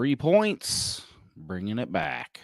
3 points, bringing it back.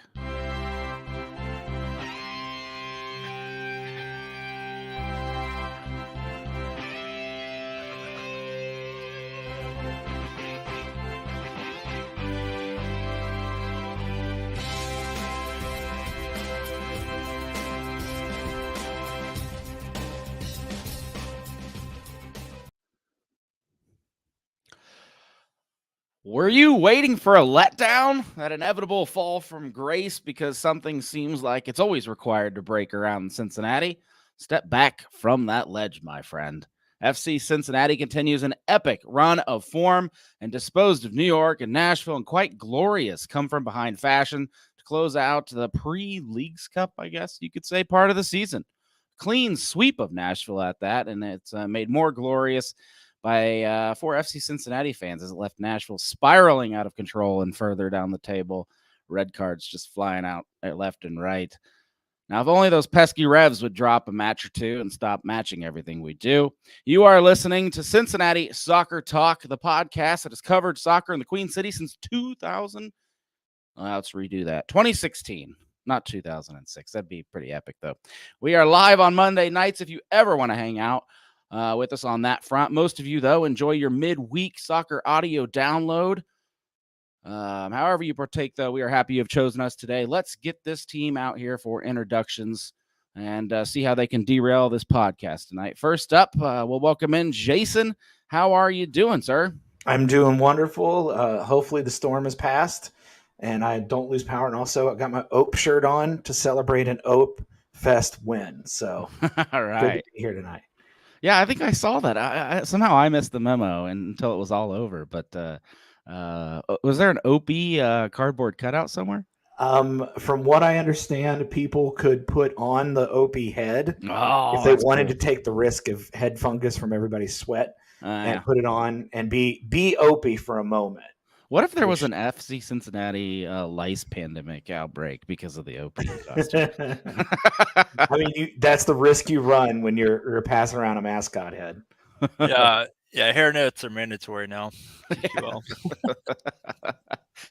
Were you waiting for a letdown? That inevitable fall from grace because something seems like it's always required to break around Cincinnati? Step back from that ledge, my friend. FC Cincinnati continues an epic run of form and disposed of New York and Nashville in quite glorious come-from-behind fashion to close out the pre-Leagues Cup, I guess you could say, part of the season. Clean sweep of Nashville at that, and it's made more glorious by 4 FC Cincinnati fans as it left Nashville spiraling out of control and further down the table. Red cards just flying out left and right. Now, if only those pesky Revs would drop a match or two and stop matching everything we do. You are listening to Cincinnati Soccer Talk, the podcast that has covered soccer in the Queen City since 2000. Let's redo that. 2016. Not 2006. That'd be pretty epic, though. We are live on Monday nights if you ever want to hang out with us on that front. Most of you, though, enjoy your midweek soccer audio download. However you partake, though, we are happy you have chosen us today. Let's get this team out here for introductions and see how they can derail this podcast tonight. First up, we'll welcome in Jason. How are you doing, sir? I'm doing wonderful. Hopefully the storm has passed and I don't lose power. And also I got my OAP shirt on to celebrate an OAP Fest win. So all right, good to be here tonight. Yeah, I think I saw that. I somehow I missed the memo until it was all over. But was there an OP cardboard cutout somewhere? From what I understand, people could put on the OP head if they wanted to take the risk of head fungus from everybody's sweat and put it on and be OP for a moment. What if there was an FC Cincinnati lice pandemic outbreak because of the OP costume? I mean, that's the risk you run when you're passing around a mascot head. Yeah, hairnets are mandatory now.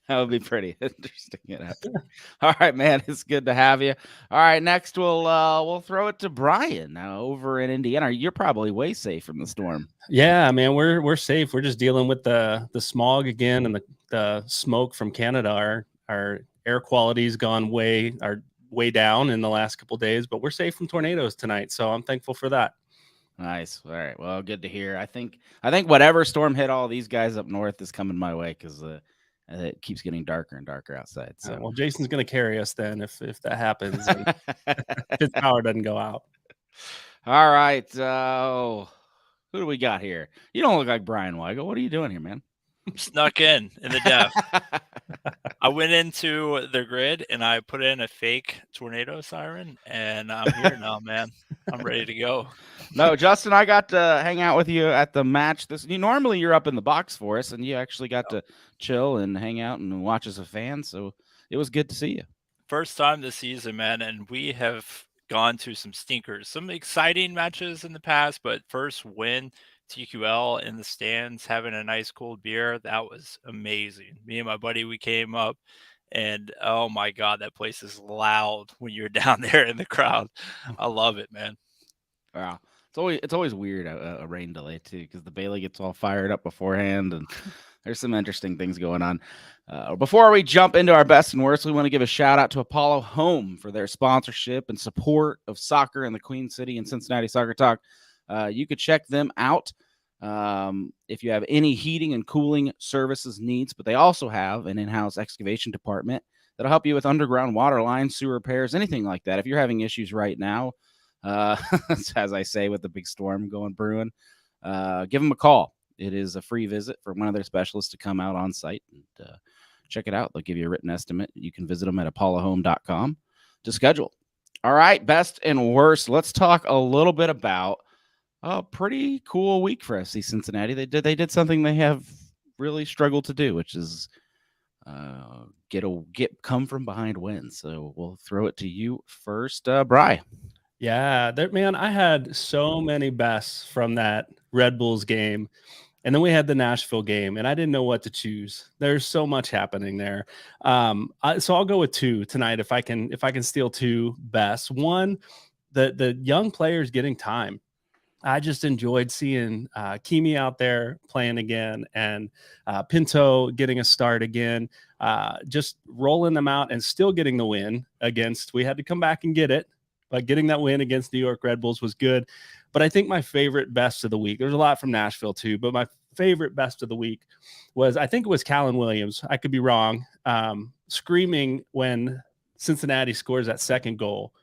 That would be pretty interesting. All right, man, it's good to have you. All right, next we'll throw it to Brian now over in Indiana. You're probably way safe from the storm. Yeah, man, we're safe. We're just dealing with the smog again and the smoke from Canada. Our air quality's gone way down in the last couple of days, but we're safe from tornadoes tonight, so I'm thankful for that. Nice. All right. Well, good to hear. I think whatever storm hit all these guys up north is coming my way because it keeps getting darker and darker outside. So, well, Jason's going to carry us then if that happens. His power doesn't go out. All right. Who do we got here? You don't look like Brian Weigel. What are you doing here, man? Snuck in the depth. I went into the grid and I put in a fake tornado siren, and I'm here now, man. I'm ready to go. No, Justin, I got to hang out with you at the match. Normally you're up in the box for us, and you actually got to chill and hang out and watch as a fan. So it was good to see you. First time this season, man, and we have gone to some stinkers, some exciting matches in the past, but first win. TQL in the stands, having a nice cold beer. That was amazing. Me and my buddy, we came up and oh my God, that place is loud when you're down there in the crowd. I love it, man. Wow. It's always weird a rain delay too, because the Bailey gets all fired up beforehand and there's some interesting things going on. Before we jump into our best and worst, we want to give a shout out to Apollo Home for their sponsorship and support of soccer in the Queen City and Cincinnati Soccer Talk. You could check them out if you have any heating and cooling services needs, but they also have an in-house excavation department that'll help you with underground water lines, sewer repairs, anything like that. If you're having issues right now, as I say, with the big storm brewing, give them a call. It is a free visit for one of their specialists to come out on site and check it out. They'll give you a written estimate. You can visit them at apollohome.com to schedule. All right, best and worst. Let's talk a little bit about a pretty cool week for FC Cincinnati. They did something they have really struggled to do, which is come from behind wins. So we'll throw it to you first, Bri. Yeah, man, I had so many bests from that Red Bulls game. And then we had the Nashville game, and I didn't know what to choose. There's so much happening there. So I'll go with 2 tonight if I can steal 2 best. One, the young players getting time. I just enjoyed seeing Kimi out there playing again, and Pinto getting a start again, just rolling them out and still getting the win against. We had to come back and get it, but getting that win against New York Red Bulls was good. But I think my favorite best of the week, there's a lot from Nashville too, but my favorite best of the week was, I think it was Callan Williams. I could be wrong. Screaming when Cincinnati scores that second goal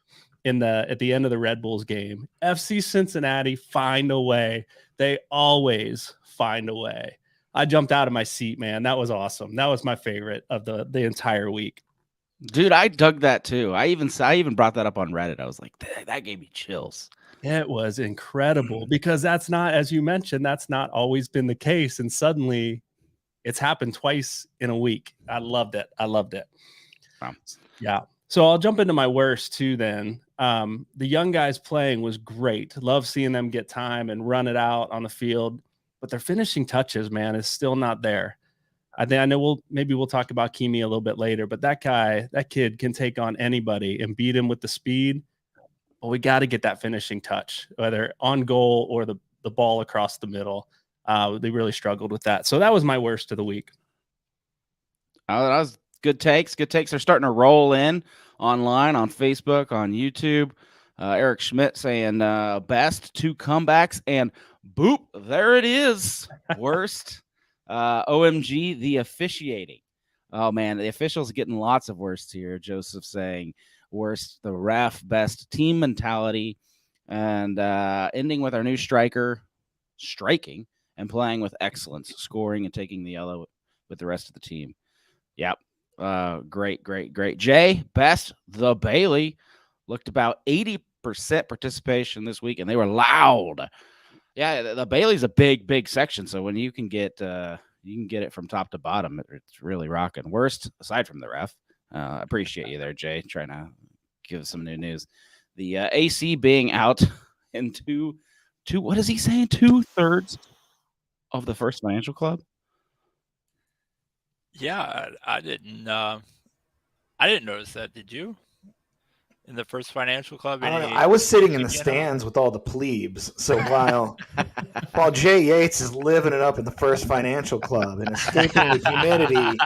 at the end of the Red Bulls game. FC Cincinnati find a way. They always find a way. I jumped out of my seat, man. That was awesome. That was my favorite of the entire week. Dude, I dug that too. I even brought that up on Reddit. I was like, that gave me chills. It was incredible because that's not, as you mentioned, that's not always been the case. And suddenly it's happened twice in a week. I loved it. Wow. Yeah. So I'll jump into my worst too then. The young guys playing was great. Love seeing them get time and run it out on the field, but their finishing touches, man, is still not there. I know we'll talk about Kimi a little bit later, but that kid can take on anybody and beat him with the speed. But we got to get that finishing touch, whether on goal or the ball across the middle. They really struggled with that. So that was my worst of the week. That was good takes. Good takes are starting to roll in online, on Facebook, on YouTube. Eric Schmidt saying best 2 comebacks, and BOUP, there it is. Worst. OMG, the officiating. Oh, man, the officials getting lots of worst here. Joseph saying worst, the ref, best team mentality, and ending with our new striker striking and playing with excellence, scoring and taking the yellow with the rest of the team. Yep. Great. Jay, best, the Bailey. Looked about 80% participation this week, and they were loud. Yeah, the Bailey's a big section, so when you can get it from top to bottom, it's really rocking. Worst, aside from the ref, I appreciate you there, Jay, trying to give us some new news. The AC being out in what is he saying? 2/3 of the First Financial Club. Yeah, I didn't notice that. Did you? In the First Financial Club? I don't know. I was sitting in the stands with all the plebes. So while Jay Yates is living it up in the First Financial Club and escaping the humidity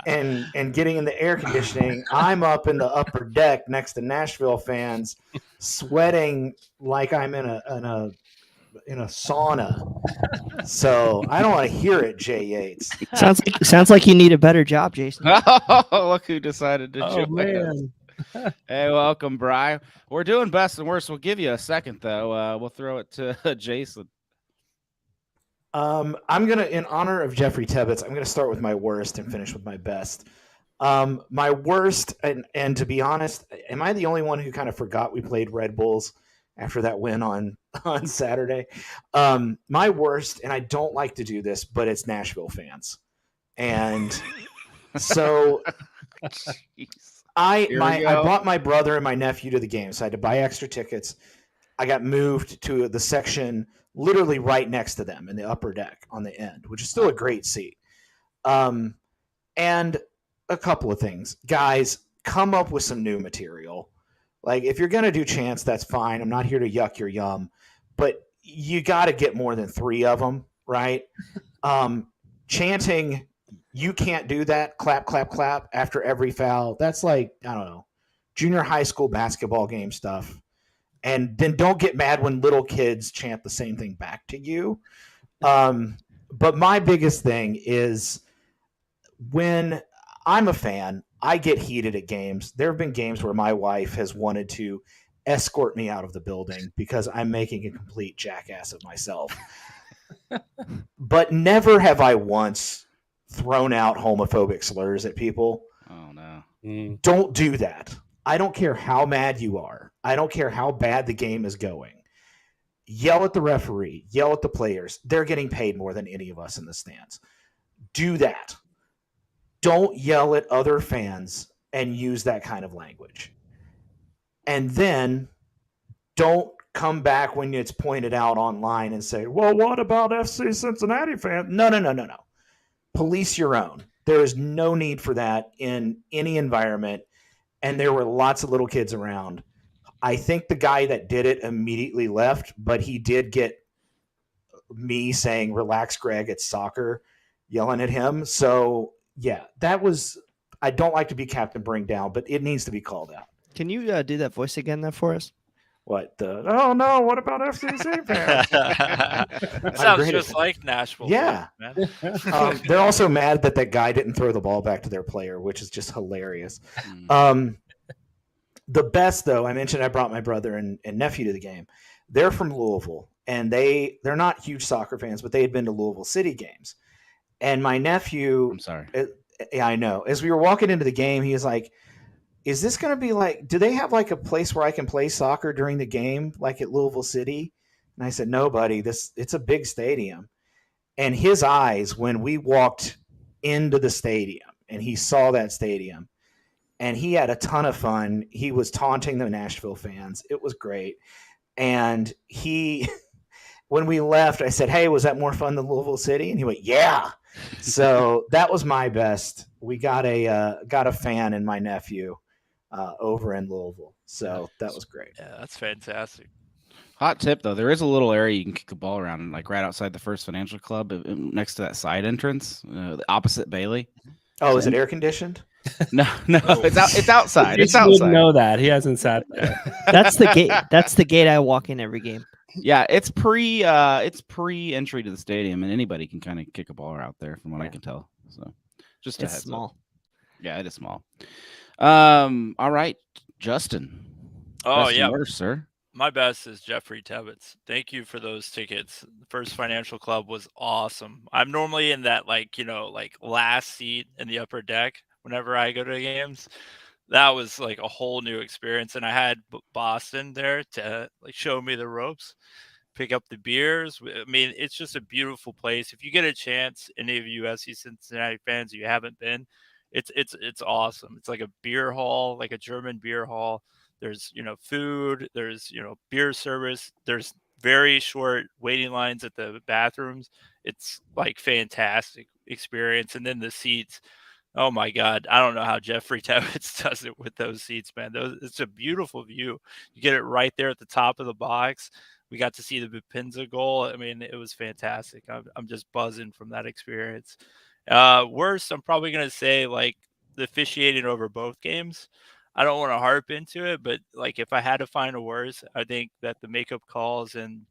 and getting in the air conditioning, I'm up in the upper deck next to Nashville fans, sweating like I'm in a sauna. So I don't want to hear it, Jay Yates. Sounds like you need a better job, Jason. Oh, look who decided to join us. Hey, welcome, Brian. We're doing best and worst. We'll give you a second, though. We'll throw it to Jason. I'm gonna, in honor of Jeffrey Tebbets, I'm gonna start with my worst and finish with my best. My worst, and to be honest, am I the only one who kind of forgot we played Red Bulls after that win on Saturday? My worst, and I don't like to do this, but it's Nashville fans, and so. I brought my brother and my nephew to the game, so I had to buy extra tickets. I got moved to the section literally right next to them in the upper deck on the end, which is still a great seat. And a couple of things. Guys, come up with some new material. Like, if you're going to do chants, that's fine. I'm not here to yuck your yum, but you got to get more than 3 of them, right? Chanting, you can't do that. Clap, clap, clap after every foul. That's like, I don't know, junior high school basketball game stuff. And then don't get mad when little kids chant the same thing back to you. But my biggest thing is when I'm a fan, I get heated at games. There have been games where my wife has wanted to escort me out of the building because I'm making a complete jackass of myself. But never have I once thrown out homophobic slurs at people. Oh, no. Don't do that. I don't care how mad you are. I don't care how bad the game is going. Yell at the referee. Yell at the players. They're getting paid more than any of us in the stands. Do that. Don't yell at other fans and use that kind of language. And then don't come back when it's pointed out online and say, well, what about FC Cincinnati fans? No. Police your own. There is no need for that in any environment. And there were lots of little kids around. I think the guy that did it immediately left, but he did get me saying, relax, Greg, it's soccer, yelling at him. So, yeah, that was – I don't like to be Captain Bring Down, but it needs to be called out. Can you do that voice again there for us? What the? Oh no! What about FCC fans? Sounds just like Nashville. Yeah, man. They're also mad that guy didn't throw the ball back to their player, which is just hilarious. The best, though, I mentioned I brought my brother and nephew to the game. They're from Louisville, and they're not huge soccer fans, but they had been to Louisville City games. And my nephew, I'm sorry. Yeah, I know. As we were walking into the game, he was like, is this going to be like, do they have like a place where I can play soccer during the game, like at Louisville City? And I said, no, buddy, it's a big stadium. And his eyes, when we walked into the stadium and he saw that stadium, and he had a ton of fun. He was taunting the Nashville fans. It was great. And when we left, I said, hey, was that more fun than Louisville City? And he went, yeah. So that was my best. We got a fan in my nephew over in Louisville. So that was great. Yeah, that's fantastic. Hot tip, though, there is a little area you can kick the ball around, like right outside the First Financial Club, next to that side entrance, the opposite Bailey. Oh, is it air conditioned? No, it's outside. It's He outside. wouldn't know that. He hasn't sat there. That's the gate. That's the gate I walk in every game. Yeah, it's pre-entry to the stadium, and anybody can kind of kick a ball out there, from what I can tell. So, just It's small. up. Yeah, it is small. All right, Justin. Oh best yeah, and worst, sir. My best is Jeffrey Tebbets. Thank you for those tickets. The First Financial Club was awesome. I'm normally in that last seat in the upper deck whenever I go to games. That was like a whole new experience. And I had Boston there to show me the ropes, pick up the beers. I mean, it's just a beautiful place. If you get a chance, any of you FC Cincinnati fans, you haven't been, it's awesome. It's like a beer hall, like a German beer hall. There's, food, there's, beer service. There's very short waiting lines at the bathrooms. It's like fantastic experience. And then the seats, oh my God, I don't know how Jeffrey Tebbets does it with those seats, man. It's a beautiful view. You get it right there at the top of the box. We got to see the Boupendza goal. I mean, it was fantastic. I'm just buzzing from that experience. Worst, I'm probably going to say the officiating over both games. I don't want to harp into it, but if I had to find a worst, I think that the makeup calls and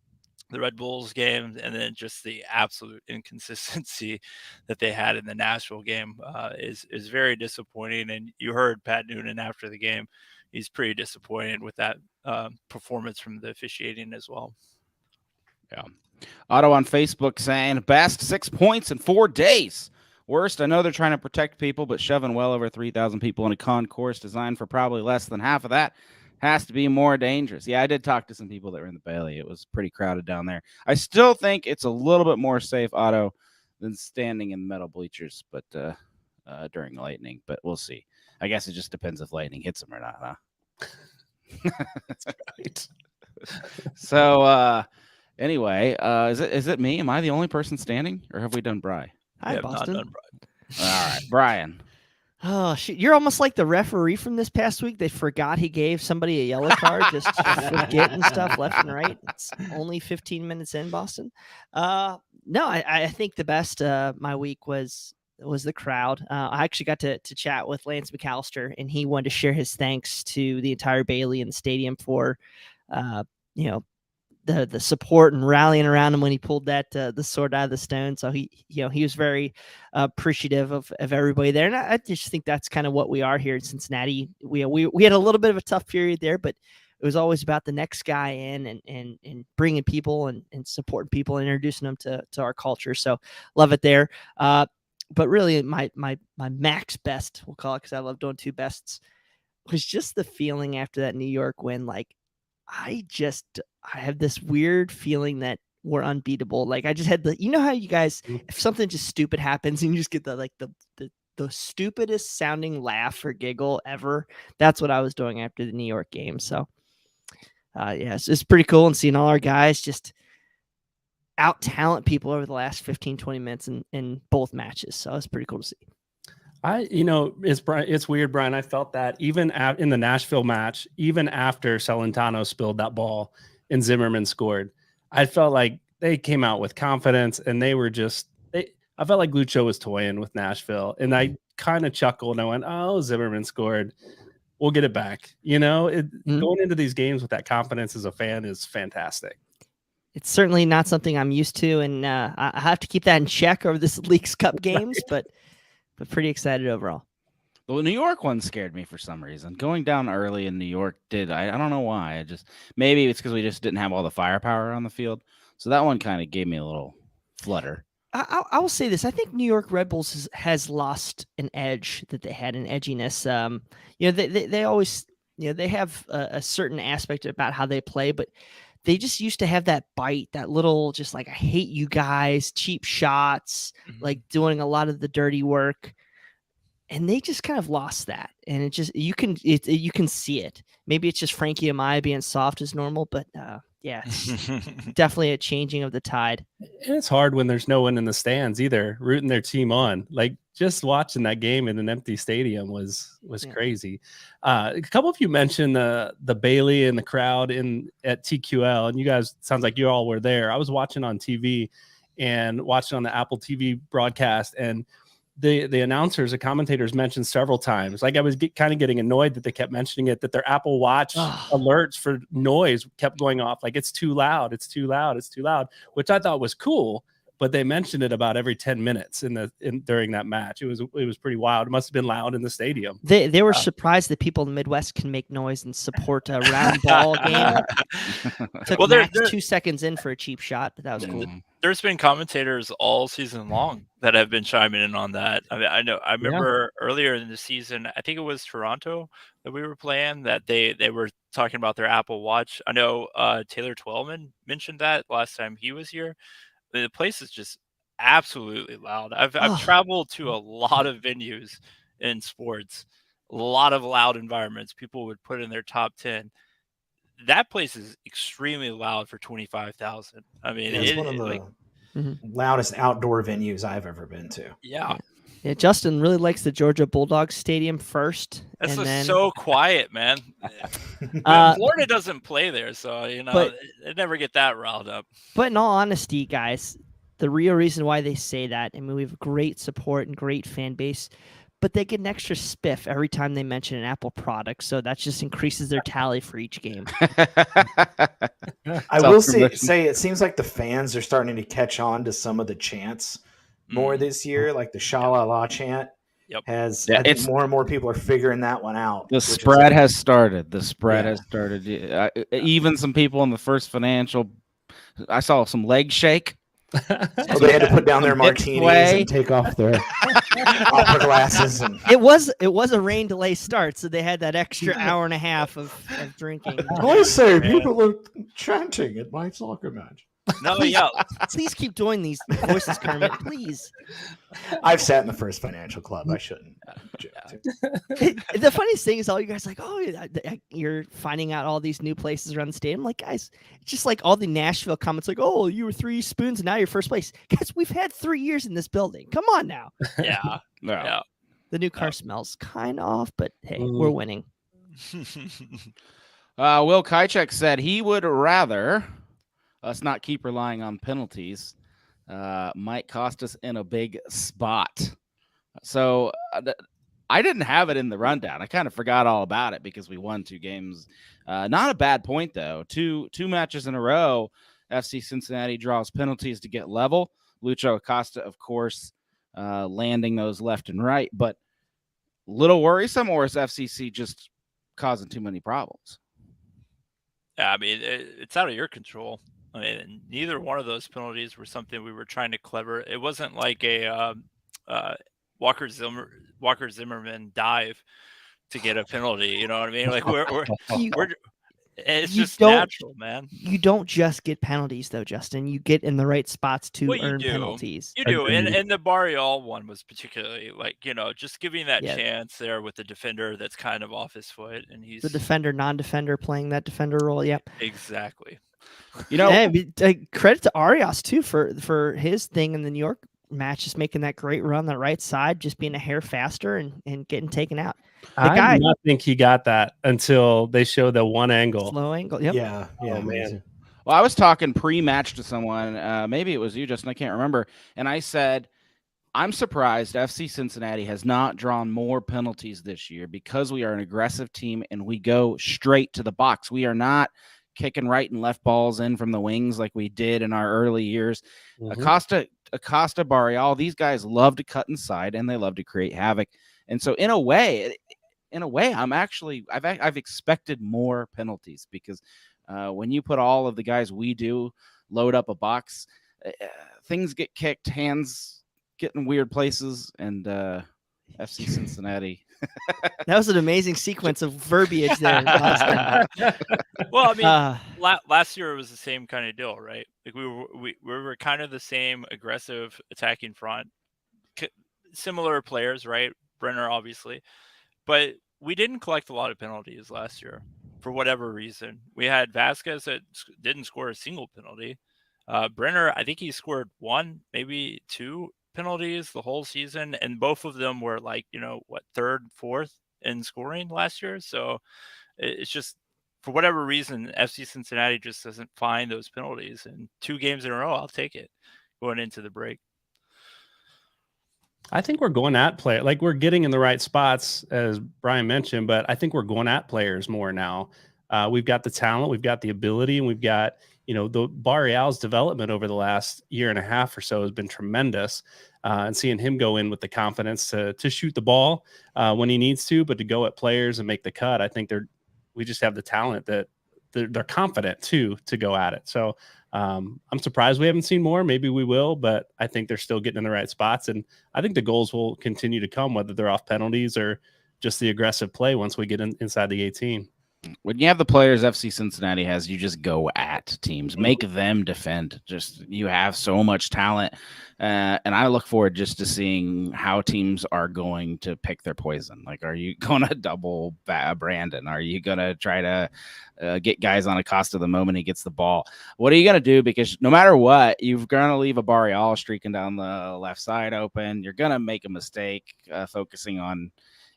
the Red Bulls game, and then just the absolute inconsistency that they had in the Nashville game is very disappointing. And you heard Pat Noonan after the game; he's pretty disappointed with that performance from the officiating as well. Yeah. Otto on Facebook saying best 6 points in 4 days. Worst, I know they're trying to protect people, but shoving well over 3,000 people in a concourse designed for probably less than half of that has to be more dangerous. Yeah, I did talk to some people that were in the Bailey. It was pretty crowded down there. I still think it's a little bit more safe, Otto, than standing in metal bleachers, but during lightning. But we'll see. I guess it just depends if lightning hits them or not, huh? That's right. So anyway, is it me? Am I the only person standing, or have we done Bri? Hi, Boston. Not done, Brian. All right, Brian. Oh, shit. You're almost like the referee from this past week. They forgot he gave somebody a yellow card, just forgetting stuff left and right. It's only 15 minutes in, Boston. No, I think the best my week was the crowd. I actually got to chat with Lance McAllister, and he wanted to share his thanks to the entire Bailey and the stadium for, the support and rallying around him when he pulled that the sword out of the stone. So he was very appreciative of everybody there, and I just think that's kind of what we are here in Cincinnati. We had a little bit of a tough period there, but it was always about the next guy in and bringing people and supporting people and introducing them to our culture. So love it there. But really, my max best, we'll call it, because I love doing two bests, was just the feeling after that New York win. I have this weird feeling that we're unbeatable. I just had how you guys, if something just stupid happens and you just get the stupidest sounding laugh or giggle ever. That's what I was doing after the New York game. So It's pretty cool and seeing all our guys just out talent people over the last 15, 20 minutes in both matches. So it's pretty cool to see. It's weird, Brian. I felt that even in the Nashville match, even after Celentano spilled that ball and Zimmerman scored, I felt like they came out with confidence and they were I felt like Lucho was toying with Nashville, and I kind of chuckled and I went, "Oh, Zimmerman scored. We'll get it back." Going into these games with that confidence as a fan is fantastic. It's certainly not something I'm used to, and I have to keep that in check over this Leagues Cup games, but pretty excited overall. The New York one scared me for some reason. Going down early in New York I don't know why. Maybe it's because we just didn't have all the firepower on the field. So that one kind of gave me a little flutter. I will say this. I think New York Red Bulls has lost an edge that they had, an edginess. They always, they have a certain aspect about how they play, but they just used to have that bite, that little, just like, I hate you guys, cheap shots, like doing a lot of the dirty work. And they just kind of lost that. And you can see it. Maybe it's just Frankie Amaya being soft as normal, but it's definitely a changing of the tide. And it's hard when there's no one in the stands either, rooting their team on. Like, just watching that game in an empty stadium was crazy. A couple of you mentioned the Bailey and the crowd at TQL, and you guys, sounds like you all were there. I was watching on TV and watching on the Apple TV broadcast, and the announcers, the commentators mentioned several times, like I was kind of getting annoyed that they kept mentioning it, that their Apple Watch alerts for noise kept going off. Like, it's too loud, it's too loud, it's too loud, which I thought was cool. But they mentioned it about every 10 minutes during that match. It was pretty wild. It must have been loud in the stadium. They were surprised that people in the Midwest can make noise and support a round ball game. Took Max 2 seconds in for a cheap shot, but that was cool. There's been commentators all season long that have been chiming in on that. I mean, I remember earlier in the season, I think it was Toronto that we were playing, that they were talking about their Apple Watch. I know Taylor Twellman mentioned that last time he was here. The place is just absolutely loud. I've traveled to a lot of venues in sports, a lot of loud environments. People would put in their top 10. That place is extremely loud for 25,000. I mean, it's one of the loudest outdoor venues I've ever been to. Yeah. Justin really likes the Georgia Bulldogs Stadium first. That's so quiet, man. Florida doesn't play there, so they never get that riled up. But in all honesty, guys, the real reason why they say that, I mean, we have great support and great fan base, but they get an extra spiff every time they mention an Apple product, so that just increases their tally for each game. I will say it seems like the fans are starting to catch on to some of the chants more this year, like the Sha-la-la chant I think more and more people are figuring that one out. The spread has started. Even some people in the First Financial, I saw some leg shake. They had to put down their martinis and take off their opera glasses. And it was a rain delay start, so they had that extra hour and a half of drinking. I say people are chanting at my soccer match. No, please keep doing these voices, Kermit. Please. I've sat in the First Financial Club. I shouldn't. The funniest thing is, all you guys are like, oh, you're finding out all these new places around the stadium. I'm like, guys, it's just like all the Nashville comments, like, oh, you were 3 spoons and now you're first place. Guys, we've had 3 years in this building. Come on now. Yeah. The new car smells kind of off, but hey, we're winning. Will Kychek said he would rather us not keep relying on penalties. Might cost us in a big spot. So I didn't have it in the rundown. I kind of forgot all about it because we won 2 games. Not a bad point, though. Two matches in a row, FC Cincinnati draws penalties to get level. Lucho Acosta, of course, landing those left and right. But a little worrisome, or is FCC just causing too many problems? Yeah, I mean, it's out of your control. I mean, neither one of those penalties were something we were trying to clever. It wasn't like a Walker Zimmerman dive to get a penalty. You know what I mean? Like we're It's You just don't- natural, man. You don't just get penalties though, Justin. You get in the right spots to Well, you earn do. penalties. You do, and Agreed. the Barrial one was particularly just giving that Yeah. chance there with the defender that's kind of off his foot, and he's The defender, non-defender playing that defender role. Yep. exactly. Credit to Arias too for his thing in the New York match, just making that great run the right side, just being a hair faster and getting taken out. I do not think he got that until they showed the one angle. Slow angle. Yep. Yeah. Oh, man. Well, I was talking pre-match to someone, maybe it was you, Justin, I can't remember, and I said, I'm surprised FC Cincinnati has not drawn more penalties this year because we are an aggressive team and we go straight to the box. We are not kicking right and left balls in from the wings like we did in our early years. Mhm. Acosta, Barrial, these guys love to cut inside and they love to create havoc. And so in a way, I've expected more penalties because when you put all of the guys we do load up a box, things get kicked, hands get in weird places, and FC Cincinnati. That was an amazing sequence of verbiage there, Austin. Well, I mean, last year it was the same kind of deal, right? Like we were kind of the same aggressive attacking front, similar players, right? Brenner, obviously, but we didn't collect a lot of penalties last year for whatever reason. We had Vasquez that didn't score a single penalty. Brenner, I think he scored one, maybe two penalties the whole season, and both of them were like, third, fourth in scoring last year. So it's just, for whatever reason, FC Cincinnati just doesn't find those penalties. And 2 games in a row, I'll take it going into the break. I think we're going at play. Like, we're getting in the right spots, as Brian mentioned, but I think we're going at players more now. We've got the talent, we've got the ability, and we've got, the Barrial's development over the last year and a half or so has been tremendous. And seeing him go in with the confidence to shoot the ball when he needs to, but to go at players and make the cut, I think we just have the talent that they're confident to go at it. So I'm surprised we haven't seen more. Maybe we will, but I think they're still getting in the right spots. And I think the goals will continue to come, whether they're off penalties or just the aggressive play once we get inside the 18. When you have the players FC Cincinnati has, you just go at teams, make them defend. You have so much talent. And I look forward just to seeing how teams are going to pick their poison. Like, are you going to double Brandon? Are you going to try to get guys on Acosta the moment he gets the ball? What are you going to do? Because no matter what, you're going to leave a Barrial streaking down the left side open. You're going to make a mistake focusing on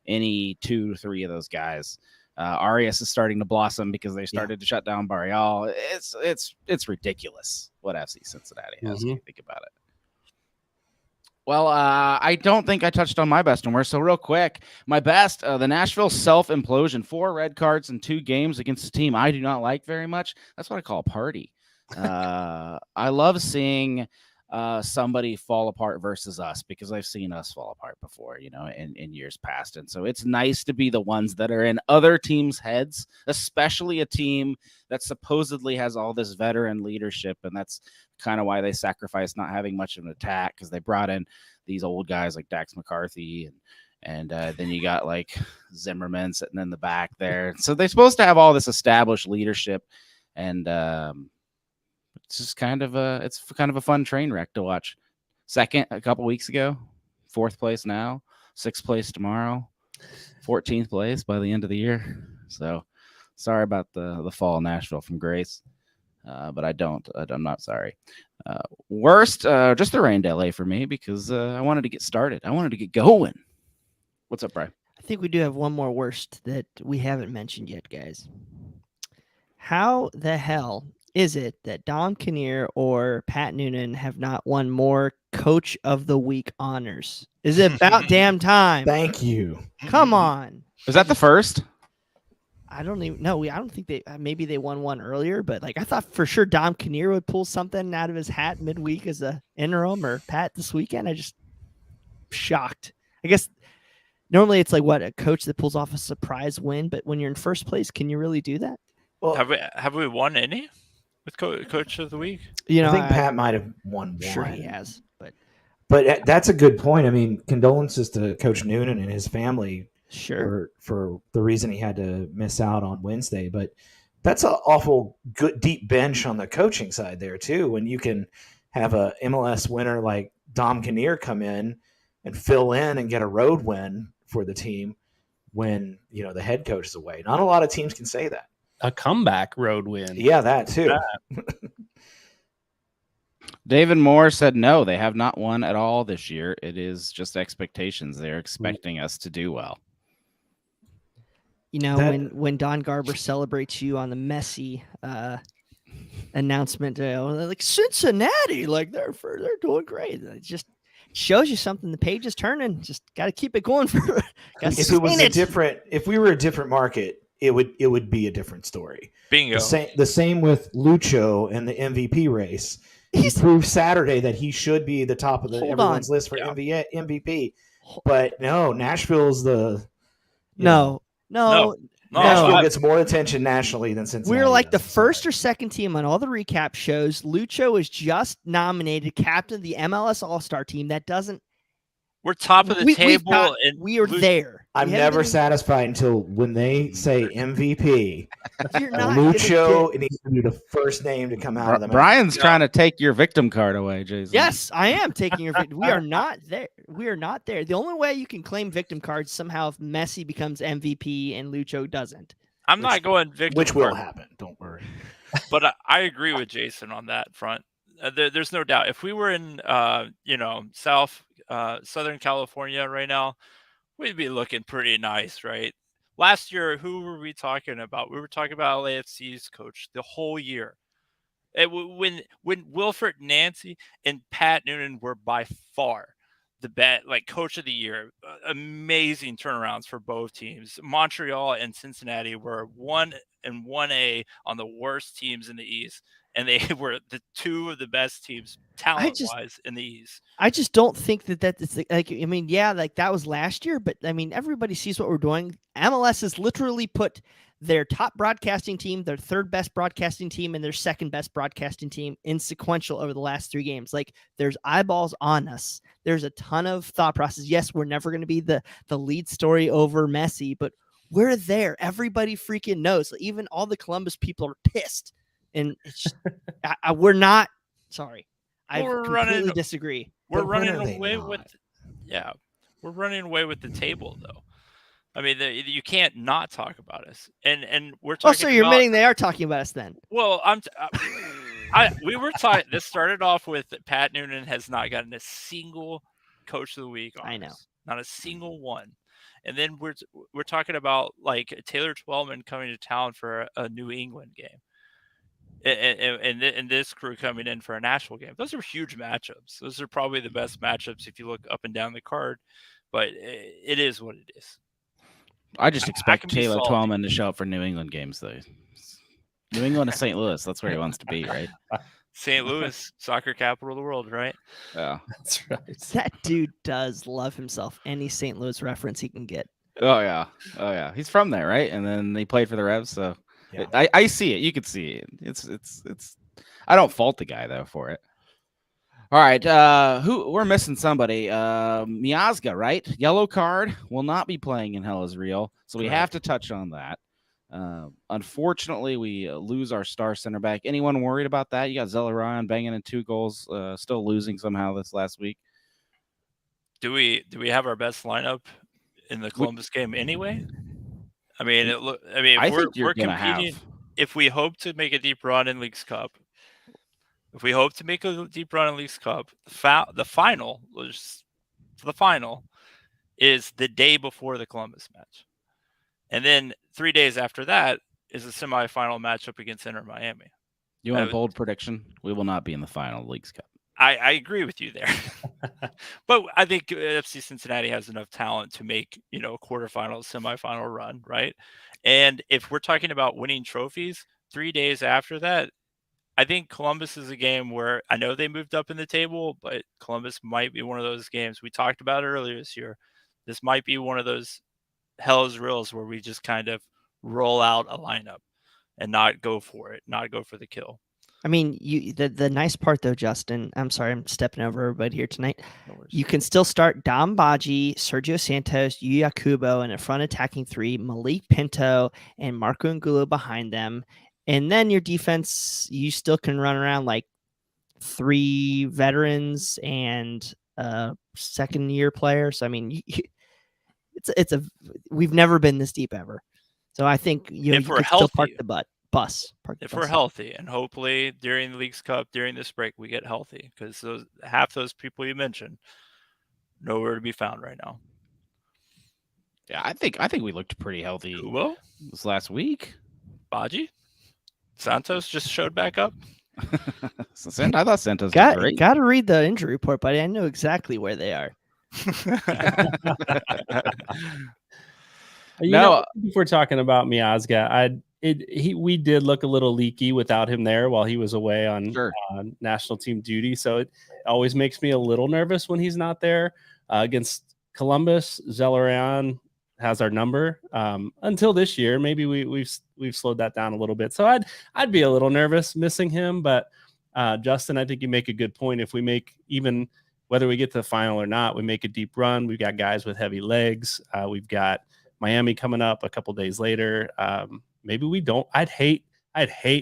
any 2 or 3 of those guys. Arias is starting to blossom because they started to shut down Barrial. It's ridiculous what FC Cincinnati has. When you think about it. Well, I don't think I touched on my best and worst. So real quick, my best, the Nashville self-implosion, 4 red cards in 2 games against a team I do not like very much. That's what I call a party. I love seeing somebody fall apart versus us, because I've seen us fall apart before, in years past. And so it's nice to be the ones that are in other teams' heads, especially a team that supposedly has all this veteran leadership. And that's kind of why they sacrificed not having much of an attack, because they brought in these old guys like Dax McCarthy and then you got like Zimmerman sitting in the back there. So they're supposed to have all this established leadership, and it's just kind of a fun train wreck to watch. Second a couple weeks ago, 4th place now, 6th place tomorrow, 14th place by the end of the year. So sorry about the fall of Nashville from grace, but I'm not sorry. Worst, just the rain delay for me, because I wanted to get started. I wanted to get going. What's up, Brian? I think we do have one more worst that we haven't mentioned yet, guys. How the hell is it that Dom Kinnear or Pat Noonan have not won more Coach of the Week honors? Is it about damn time? Thank you. Come on. Is that the first? I don't even know. I don't think maybe they won one earlier, but I thought for sure Dom Kinnear would pull something out of his hat midweek as a interim, or Pat this weekend. I just shocked. I guess normally it's a coach that pulls off a surprise win, but when you're in first place, can you really do that? Well, have we won any with Coach of the Week? I think Pat might have won one. Sure, he has, but that's a good point. I mean, condolences to Coach Noonan and his family. Sure. For the reason he had to miss out on Wednesday, but that's an awful good deep bench on the coaching side there too. When you can have a MLS winner like Dom Kinnear come in and fill in and get a road win for the team when the head coach is away. Not a lot of teams can say that. A comeback road win. Yeah, that too. David Moore said no, they have not won at all this year. It is just expectations. They're expecting us to do well. When Don Garber celebrates you on the Messi announcement, like Cincinnati, like they're doing great. It just shows you something. The page is turning. Just got to keep it going for. If we were a different market, it would be a different story. Bingo. The same with Lucho and the MVP race. He proved Saturday that he should be the top of everyone's list for MVP. But no, Nashville's No. Nashville gets more attention nationally than Cincinnati. We're like the first or second team on all the recap shows. Lucho is just nominated captain of the MLS All-Star team. That doesn't. We're top of the table, and we are there. I'm never satisfied until when they say MVP. Lucho needs to be the first name to come out of the mouth. Brian's trying to take your victim card away, Jason. Yes, I am taking your victim. We are not there. We are not there. The only way you can claim victim cards somehow if Messi becomes MVP and Lucho doesn't. I'm not going victim which card. Will happen. Don't worry. But I agree with Jason on that front. There's no doubt. If we were in, Southern California right now, we'd be looking pretty nice, right? Last year, who were we talking about? We were talking about LAFC's coach the whole year. When Wilfred Nancy and Pat Noonan were by far the best, coach of the year, amazing turnarounds for both teams. Montreal and Cincinnati were 1 and 1A on the worst teams in the East. And they were the two of the best teams talent-wise in the East. I just don't think that's that was last year, but everybody sees what we're doing. MLS has literally put their top broadcasting team, their third best broadcasting team, and their second best broadcasting team in sequential over the last 3 games. Like, there's eyeballs on us. There's a ton of thought process. Yes, we're never going to be the lead story over Messi, but we're there. Everybody freaking knows. Even all the Columbus people are pissed. And it's just, we're not. Sorry, I completely disagree. We're running away with the table, though. I mean, you can't not talk about us, and we're talking. Oh, so you're admitting they are talking about us then? Well, we were talking. This started off with Pat Noonan has not gotten a single Coach of the Week. I know, not a single one. And then we're talking about Taylor Twellman coming to town for a New England game. And this crew coming in for a Nashville game. Those are huge matchups. Those are probably the best matchups if you look up and down the card. But it is what it is. I just expect Taylor Twellman to show up for New England games, though. New England to St. Louis. That's where he wants to be, right? St. Louis, soccer capital of the world, right? Yeah, that's right. That dude does love himself. Any St. Louis reference he can get. Oh yeah. He's from there, right? And then they played for the Revs, so. Yeah. I see it. You could see it. It's. I don't fault the guy though for it. All right. We're missing somebody. Miazga, right? Yellow card, will not be playing in Hell is Real, so we have to touch on that. Unfortunately, we lose our star center back. Anyone worried about that? You got Zelarayan banging in 2 goals, still losing somehow this last week. Do we have our best lineup in the Columbus game anyway? I mean, we're competing. If we hope to make a deep run in Leagues Cup, the final is the day before the Columbus match, and then 3 days after that is the semifinal matchup against Inter Miami. You want a bold prediction? We will not be in the final Leagues Cup. I agree with you there, but I think FC Cincinnati has enough talent to make a quarterfinal, semifinal run, right? And if we're talking about winning trophies, 3 days after that, I think Columbus is a game where I know they moved up in the table, but Columbus might be one of those games we talked about earlier this year. This might be one of those Hell is Reals where we just kind of roll out a lineup and not go for it, not go for the kill. I mean, the nice part though, Justin, I'm sorry, I'm stepping over everybody here tonight. No worries. You can still start Dom Baji, Sergio Santos, Yakubo, and a front attacking 3, Malik Pinto, and Marco Angulo behind them. And then your defense, you still can run around like 3 veterans and a second-year player. So I mean, we've never been this deep ever. So I think you if we're could still healthy, if we're healthy, and hopefully during the Leagues Cup, during this break, we get healthy, because half those people you mentioned, nowhere to be found right now. Yeah, I think we looked pretty healthy Kubo? this last week. Baji? Santos just showed back up. I thought Santos did great. Got to read the injury report, but I know exactly where they are. If we're talking about Miazga, we did look a little leaky without him there while he was away on national team duty. So it always makes me a little nervous when he's not there. Against Columbus, Zelarayan has our number. Until this year, maybe we've slowed that down a little bit. So I'd be a little nervous missing him. But Justin, I think you make a good point. If we make, even whether we get to the final or not, we make a deep run. We've got guys with heavy legs. We've got Miami coming up a couple days later. Maybe we don't. I'd hate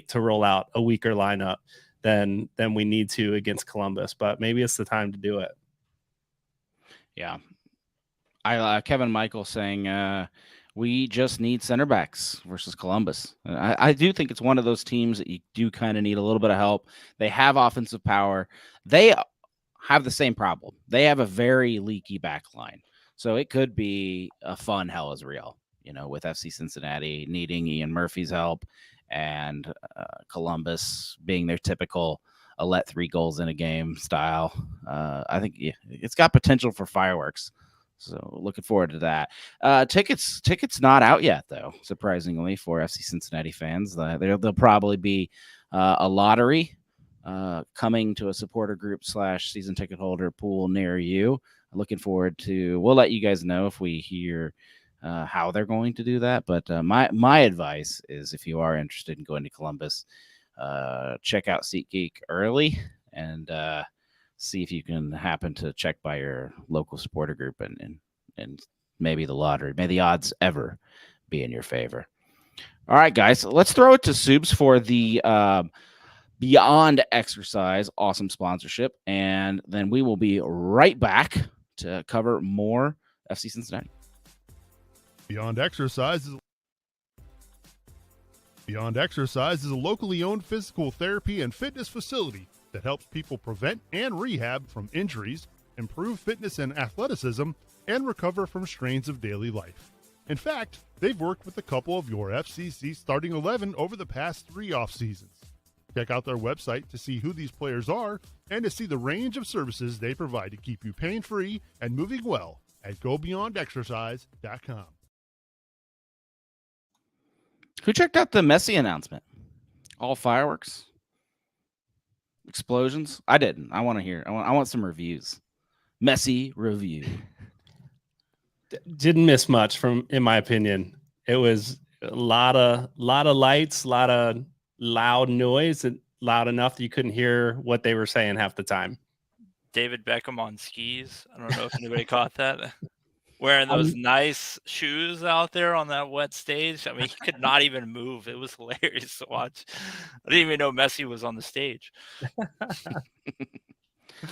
to roll out a weaker lineup than we need to against Columbus, but maybe it's the time to do it. Yeah. Kevin Michael saying we just need center backs versus Columbus. I do think it's one of those teams that you do kind of need a little bit of help. They have offensive power. They have the same problem. They have a very leaky back line. So it could be a fun hell is real, with FC Cincinnati needing Ian Murphy's help and Columbus being their typical let 3 goals in a game style. I think it's got potential for fireworks. So looking forward to that. Tickets not out yet, though, surprisingly, for FC Cincinnati fans. There'll probably be a lottery coming to a supporter group / season ticket holder pool near you. Looking forward to, we'll let you guys know if we hear how they're going to do that. But my advice is, if you are interested in going to Columbus, check out SeatGeek early and see if you can happen to check by your local supporter group and maybe the lottery. May the odds ever be in your favor. All right, guys, let's throw it to Subs for the Beyond Exercise awesome sponsorship, and then we will be right back to cover more FC Cincinnati. Beyond Exercise is a locally owned physical therapy and fitness facility that helps people prevent and rehab from injuries, improve fitness and athleticism, and recover from strains of daily life. In fact, they've worked with a couple of your FCC starting 11 over the past 3 off seasons. Check out their website to see who these players are and to see the range of services they provide to keep you pain-free and moving well at GoBeyondExercise.com. Who checked out the Messi announcement? All fireworks? Explosions? I didn't. I want to hear. I want some reviews. Messi review. Didn't miss much in my opinion. It was a lot of lights, a lot of loud noise, and loud enough that you couldn't hear what they were saying half the time. David Beckham on skis. I don't know if anybody caught that. Wearing those nice shoes out there on that wet stage. I mean, he could not even move. It was hilarious to watch. I didn't even know Messi was on the stage.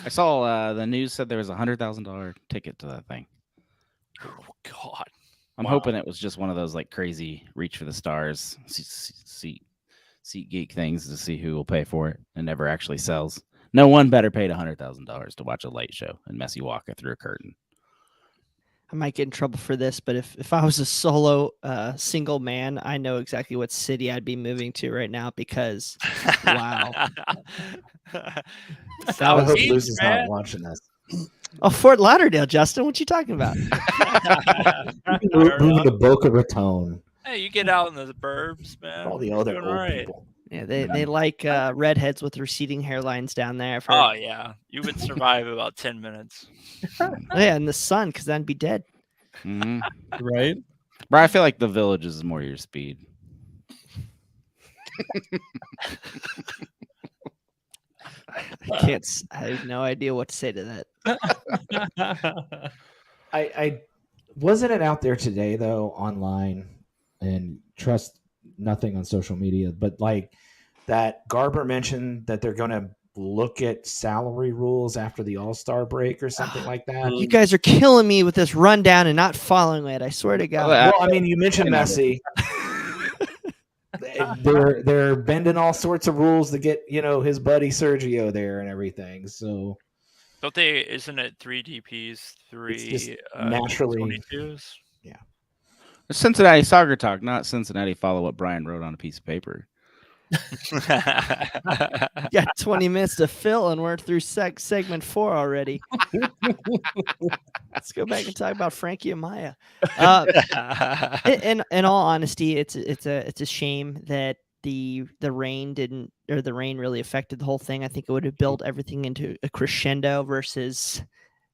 I saw the news said there was $100,000 ticket to that thing. Oh, God. I'm hoping it was just one of those like crazy reach for the stars seat geek things to see who will pay for it and never actually sells. No one better paid $100,000 to watch a light show and Messi walking through a curtain. I might get in trouble for this, but if I was a solo single man, I know exactly what city I'd be moving to right now because, wow. I hope Luce is not watching this. Oh, Fort Lauderdale, Justin. What you talking about? Moving to Boca Raton. Hey, you get out in the burbs, man. All the other old people. Yeah, they like redheads with receding hairlines down there. Oh, yeah. You would survive about 10 minutes. Yeah, in the sun, because then I'd be dead. Mm-hmm. Right? But I feel like the Village is more your speed. I have no idea what to say to that. I wasn't it out there today though online, and trust nothing on social media, but like that Garber mentioned that they're going to look at salary rules after the All-Star break or something like that. You guys are killing me with this rundown and not following it. I swear to God. Well, I mean, you mentioned Messi. they're bending all sorts of rules to get, his buddy Sergio there and everything. So don't they? Isn't it 3 DPs, 3 naturally 22s? Yeah. Cincinnati Soccer Talk, not Cincinnati. Follow what Brian wrote on a piece of paper. Got 20 minutes to fill, and we're through segment 4 already. Let's go back and talk about Frankie and Maya. In all honesty, it's a shame that the rain really affected the whole thing. I think it would have built everything into a crescendo versus,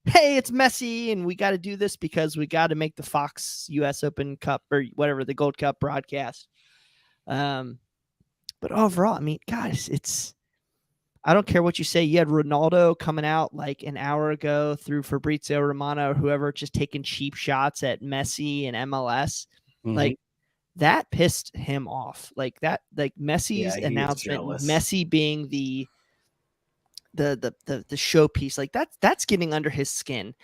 hey, it's messy and we got to do this because we got to make the Fox US Open Cup or whatever, the Gold Cup broadcast. But overall, I mean, guys, I don't care what you say. You had Ronaldo coming out like an hour ago through Fabrizio Romano or whoever, just taking cheap shots at Messi and MLS. Mhm. Like that pissed him off. Like Messi's announcement, Messi being the showpiece, like that's getting under his skin.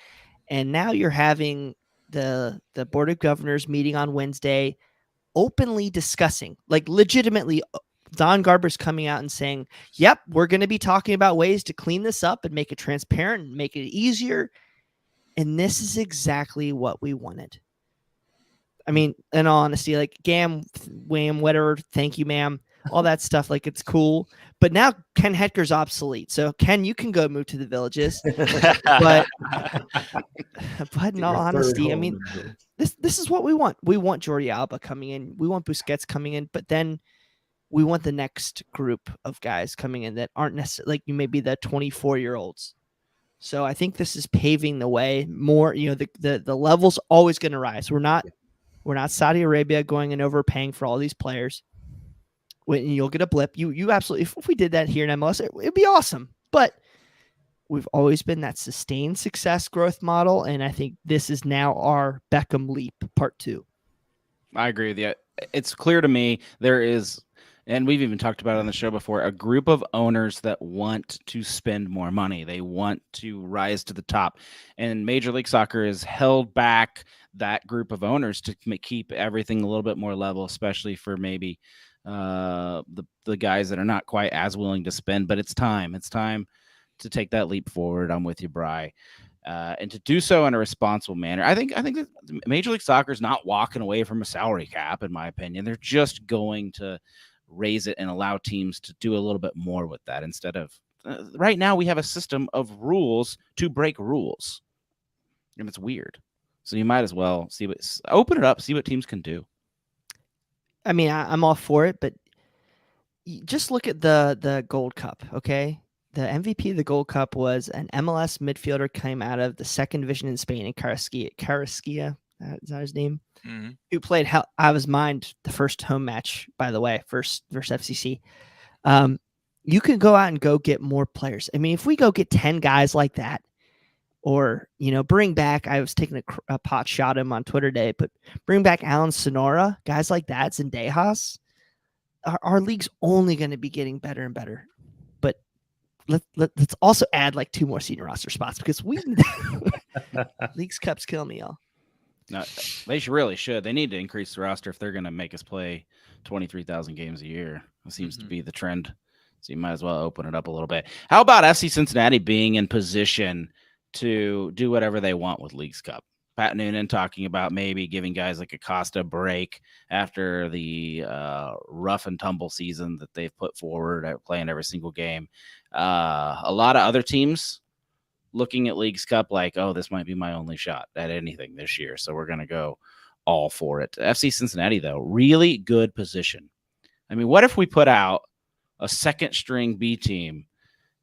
And now you're having the Board of Governors meeting on Wednesday, openly discussing, like legitimately, Don Garber's coming out and saying, yep, we're going to be talking about ways to clean this up and make it transparent and make it easier. And this is exactly what we wanted. I mean, in all honesty, like Gam, Wham, whatever, thank you, ma'am, all that stuff, like it's cool. But now Ken Hetker's obsolete. So Ken, you can go move to the Villages. but in all honesty, I mean, this is what we want. We want Jordi Alba coming in. We want Busquets coming in. But then we want the next group of guys coming in that aren't necessarily like you may be the 24-year-olds. So I think this is paving the way more, the level's always going to rise. We're not Saudi Arabia going and overpaying for all these players. When you'll get a blip, you absolutely, if we did that here in MLS, it'd be awesome. But we've always been that sustained success growth model. And I think this is now our Beckham leap part 2. I agree with you. It's clear to me there is, and we've even talked about it on the show before, a group of owners that want to spend more money. They want to rise to the top. And Major League Soccer has held back that group of owners to keep everything a little bit more level, especially for maybe the guys that are not quite as willing to spend. But it's time. It's time to take that leap forward. I'm with you, Bri. And to do so in a responsible manner. I think that Major League Soccer is not walking away from a salary cap, in my opinion. They're just going to raise it and allow teams to do a little bit more with that instead of right now we have a system of rules to break rules, and it's weird. So you might as well open it up, see what teams can do. I mean, I'm all for it, but just look at the Gold Cup, okay? The MVP of the Gold Cup was an MLS midfielder came out of the second division in Spain in Carrasquilla. Is that his name? Mm-hmm. Who played out of his mind the first home match, by the way, versus FCC. You can go out and go get more players. I mean, if we go get 10 guys like that, or, bring back, I was taking a pot shot at him on Twitter today, but bring back Alan Sonora, guys like that, Zendejas, our league's only going to be getting better and better. But let's also add like 2 more senior roster spots because League's Cup's killing me, y'all. No, they really should. They need to increase the roster if they're going to make us play 23,000 games a year. It seems to be the trend. So you might as well open it up a little bit. How about FC Cincinnati being in position to do whatever they want with Leagues Cup? Pat Noonan talking about maybe giving guys like Acosta a break after the rough and tumble season that they've put forward at playing every single game. A lot of other teams looking at Leagues Cup like, oh, this might be my only shot at anything this year, so we're going to go all for it. FC Cincinnati, though, really good position. I mean, what if we put out a second-string B team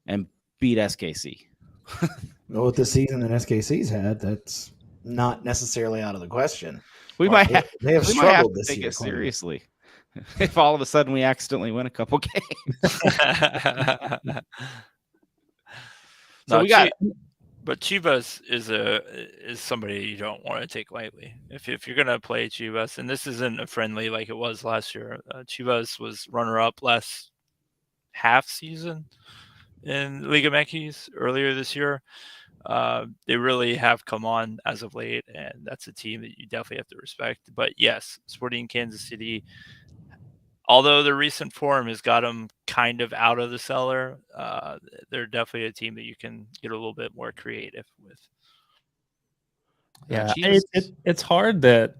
and beat SKC? Well, with the season that SKC's had, that's not necessarily out of the question. They have struggled this year. Take it seriously. If all of a sudden we accidentally win a couple games. So we got But Chivas is somebody you don't want to take lightly. If you're gonna play Chivas, and this isn't a friendly like it was last year. Chivas was runner-up last half season in Liga MX earlier this year. They really have come on as of late, and that's a team that you definitely have to respect. But yes, Sporting Kansas City, although the recent form has got them kind of out of the cellar, they're definitely a team that you can get a little bit more creative with. Yeah, it's hard that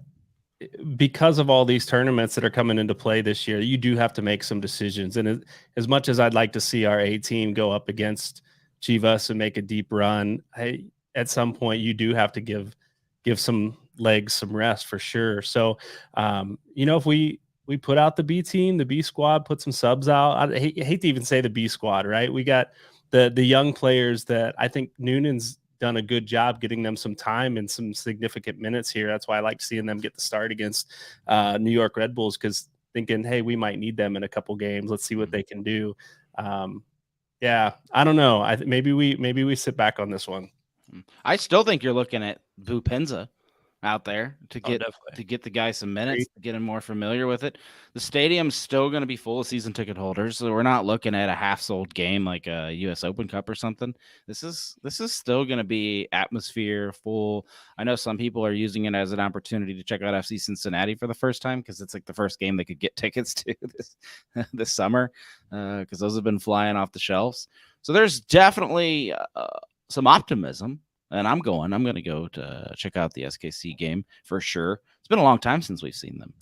because of all these tournaments that are coming into play this year, you do have to make some decisions. And as much as I'd like to see our A team go up against Chivas and make a deep run, at some point you do have to give some legs some rest for sure. So, if we put out the B team, the B squad, put some subs out. I hate to even say the B squad, right? We got the young players that I think Noonan's done a good job getting them some time and some significant minutes here. That's why I like seeing them get the start against New York Red Bulls, because thinking, hey, we might need them in a couple games. Let's see what they can do. Yeah, I don't know. Maybe we sit back on this one. I still think you're looking at Boupendza out there to get the guy some minutes, to get him more familiar with it. The stadium's still going to be full of season ticket holders, so we're not looking at a half-sold game like a U.S. Open Cup or something. This is still going to be atmosphere full. I know some people are using it as an opportunity to check out FC Cincinnati for the first time because it's like the first game they could get tickets to this summer, because those have been flying off the shelves. So there's definitely some optimism. And I'm going to go to check out the SKC game for sure. It's been a long time since we've seen them.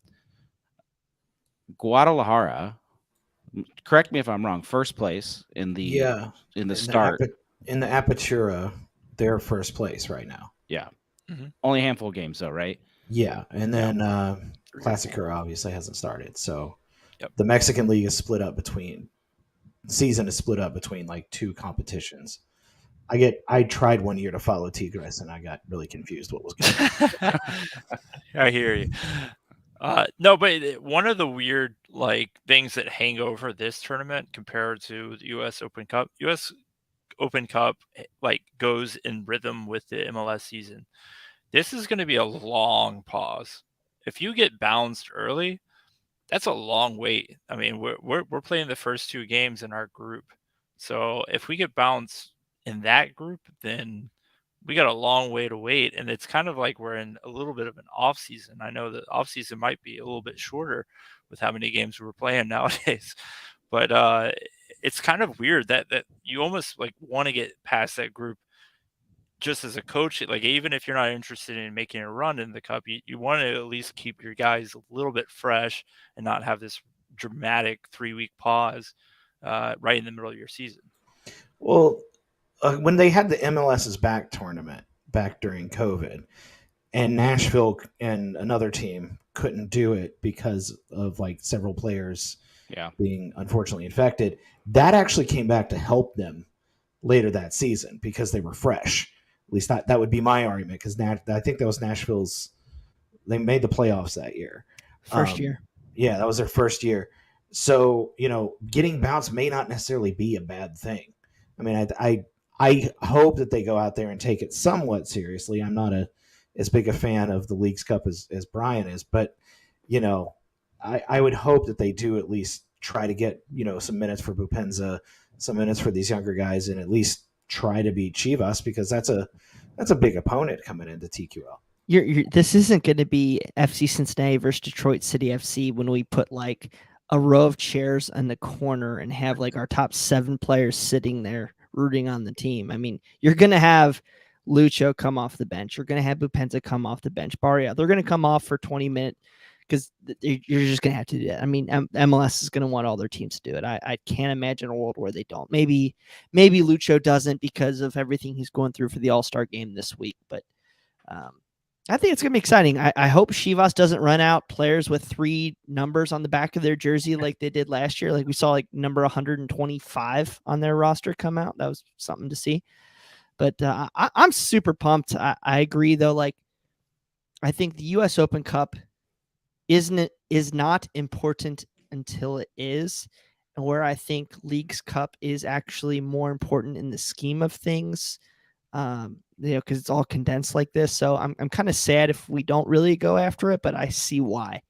Guadalajara, correct me if I'm wrong, first place in the start. In the Apertura, they're first place right now. Yeah. Mm-hmm. Only a handful of games though, right? Yeah. And then Clasica obviously hasn't started. So the Mexican League is split up between like two competitions. I tried one year to follow Tigres and I got really confused what was going on. I hear you. No, but one of the weird things that hang over this tournament compared to the U.S. Open Cup, goes in rhythm with the MLS season. This is going to be a long pause. If you get bounced early, that's a long wait. I mean, we're playing the first two games in our group, so if we get bounced in that group, then we got a long way to wait. And it's kind of like we're in a little bit of an off season. I know that off season might be a little bit shorter with how many games we're playing nowadays, but it's kind of weird that you almost want to get past that group just as a coach. Even if you're not interested in making a run in the cup, you want to at least keep your guys a little bit fresh and not have this dramatic 3-week pause right in the middle of your season. Well, when they had the MLS's back tournament back during COVID, and Nashville and another team couldn't do it because of several players being unfortunately infected, that actually came back to help them later that season because they were fresh. At least that would be my argument, because I think that was Nashville's. They made the playoffs that year. First year. Yeah, that was their first year. So, getting bounced may not necessarily be a bad thing. I mean, I hope that they go out there and take it somewhat seriously. I'm not as big a fan of the Leagues Cup as Brian is, but I would hope that they do at least try to get some minutes for Boupendza, some minutes for these younger guys, and at least try to beat Chivas, because that's a big opponent coming into TQL. This isn't going to be FC Cincinnati versus Detroit City FC when we put a row of chairs in the corner and have our top 7 players sitting there rooting on the team. I mean, you're going to have Lucho come off the bench. You're going to have Boupendza come off the bench. Barria, they're going to come off for 20 minutes because you're just going to have to do that. I mean, MLS is going to want all their teams to do it. I can't imagine a world where they don't. Maybe Lucho doesn't because of everything he's going through for the All-Star game this week, but I think it's going to be exciting. I hope Chivas doesn't run out players with 3 numbers on the back of their jersey like they did last year. We saw number 125 on their roster come out. That was something to see. But I'm super pumped. I agree, though. I think the U.S. Open Cup is not important until it is, and where I think Leagues Cup is actually more important in the scheme of things. because it's all condensed like this. So I'm kind of sad if we don't really go after it, but I see why.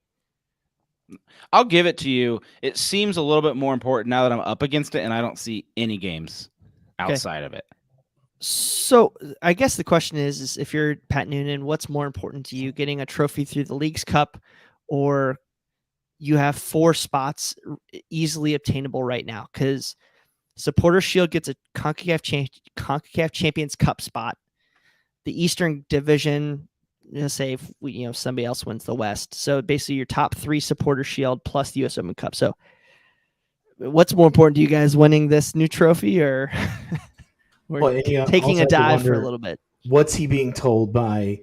I'll give it to you. It seems a little bit more important now that I'm up against it, and I don't see any games outside of it. So I guess the question is if you're Pat Noonan, what's more important to you, getting a trophy through the Leagues Cup, or you have 4 spots easily obtainable right now? Because Supporter Shield gets a CONCACAF Champions Cup spot. The Eastern Division, say if somebody else wins the West. So basically your top 3 Supporter Shield plus the US Open Cup. So what's more important to you guys, winning this new trophy or taking a dive for a little bit? What's he being told by?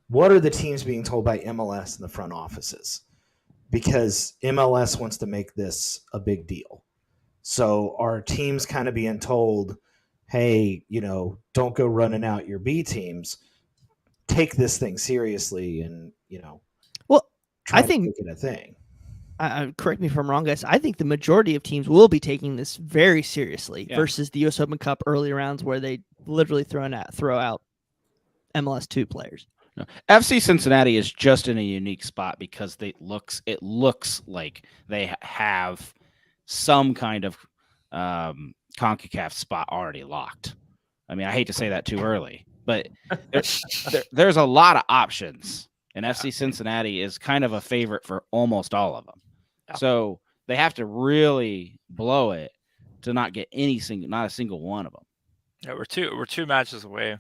What are the teams being told by MLS in the front offices? Because MLS wants to make this a big deal. So are teams kind of being told, hey, don't go running out your B teams. Take this thing seriously and, I think make it a thing. Correct me if I'm wrong, guys. I think the majority of teams will be taking this very seriously versus the US Open Cup early rounds where they literally throw out MLS 2 players. No. FC Cincinnati is just in a unique spot because it looks like they have some kind of CONCACAF spot already locked. I mean, I hate to say that too early, but there's a lot of options, and FC Cincinnati is kind of a favorite for almost all of them. Yeah. So they have to really blow it to not get not a single one of them. Yeah, we're two matches away.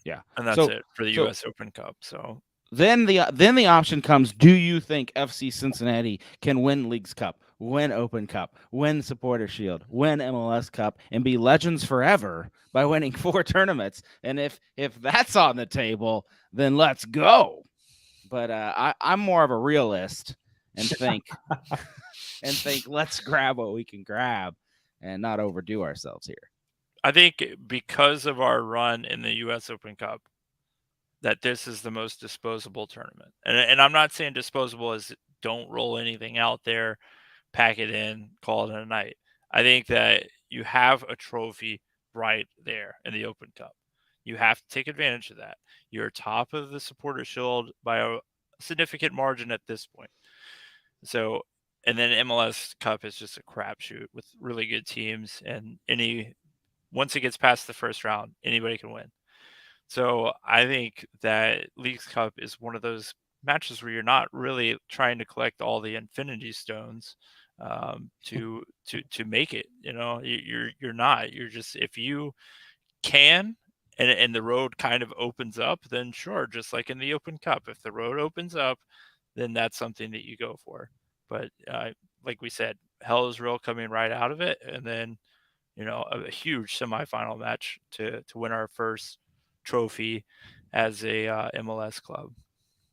Yeah, and that's it for the U.S. Open Cup. So then the option comes: do you think FC Cincinnati can win Leagues Cup, win Open Cup, win Supporter Shield, win MLS Cup, and be legends forever by winning 4 tournaments? And if that's on the table, then let's go. But I'm more of a realist and think let's grab what we can grab and not overdo ourselves here. I think because of our run in the U.S. Open Cup, that this is the most disposable tournament. And I'm not saying disposable as don't roll anything out there, pack it in, call it a night. I think that you have a trophy right there in the Open Cup. You have to take advantage of that. You're top of the Supporter Shield by a significant margin at this point. So, and then MLS Cup is just a crapshoot with really good teams, and once it gets past the first round, anybody can win. So I think that Leagues Cup is one of those matches where you're not really trying to collect all the Infinity Stones to make it. You're not. You're just, if you can and the road kind of opens up, then sure, just like in the Open Cup, if the road opens up, then that's something that you go for. But like we said, hell is real coming right out of it, and then a huge semifinal match to win our first trophy as a MLS club.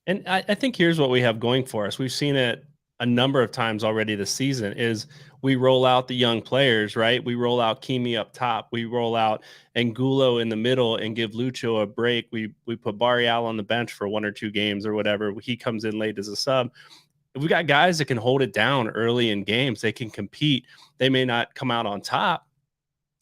And I think here's what we have going for us. We've seen it a number of times already this season is we roll out the young players, right? We roll out Kimi up top. We roll out Angulo in the middle and give Lucho a break. We put Barrial on the bench for 1 or 2 games or whatever. He comes in late as a sub. We got guys that can hold it down early in games. They can compete. They may not come out on top,